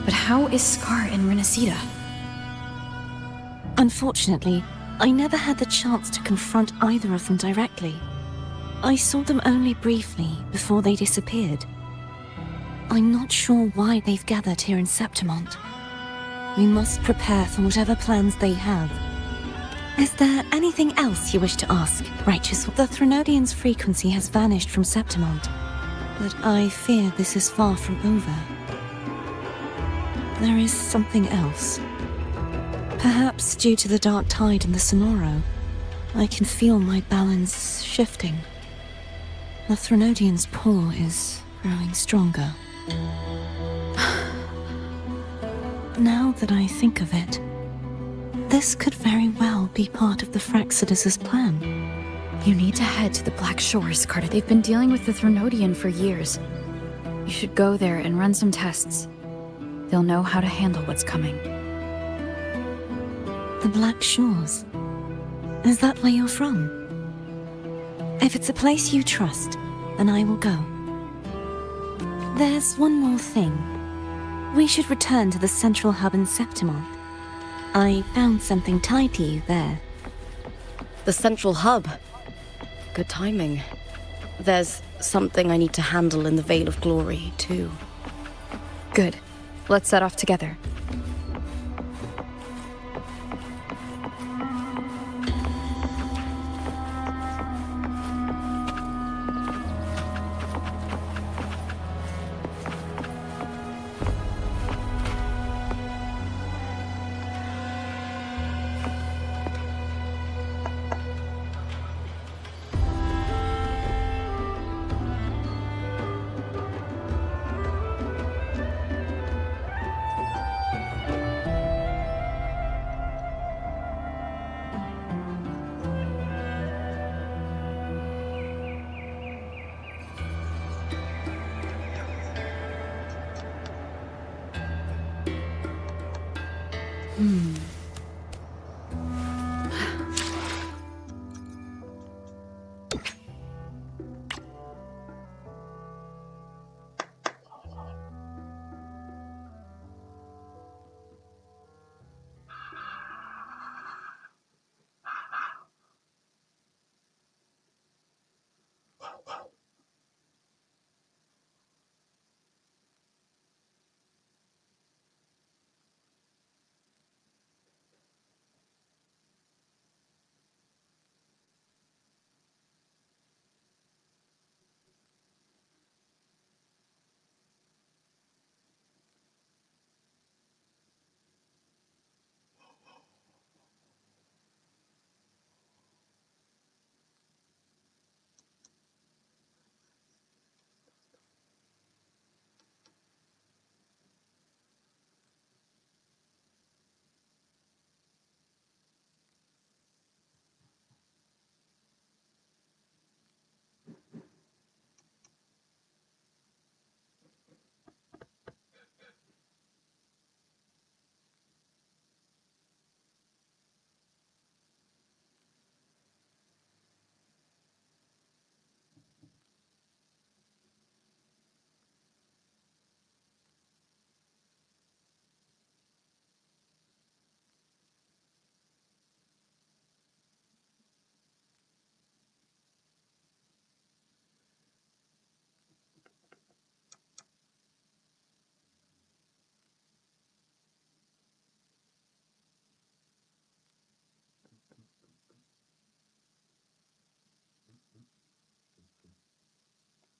But how is Scar in Renacita? Unfortunately, I never had the chance to confront either of them directly. I saw them only briefly before they disappeared. I'm not sure why they've gathered here in Septimont. We must prepare for whatever plans they have. Is there anything else you wish to ask, Righteous? The Threnodian's frequency has vanished from Septimont, but I fear this is far from over. There is something else. Perhaps due to the dark tide in the Sonoro, I can feel my balance shifting. The Threnodian's pull is growing stronger. Now that I think of it, this could very well be part of the Fraxidas' plan. You need to head to the Black Shores, Carter. They've been dealing with the Threnodian for years. You should go there and run some tests. They'll know how to handle what's coming. The Black Shores? Is that where you're from? If it's a place you trust, then I will go. There's one more thing. We should return to the central hub in Septimont. I found something tied to you there. The central hub. Good timing. There's something I need to handle in the Veil of Glory, too. Good. Let's set off together. Hmm.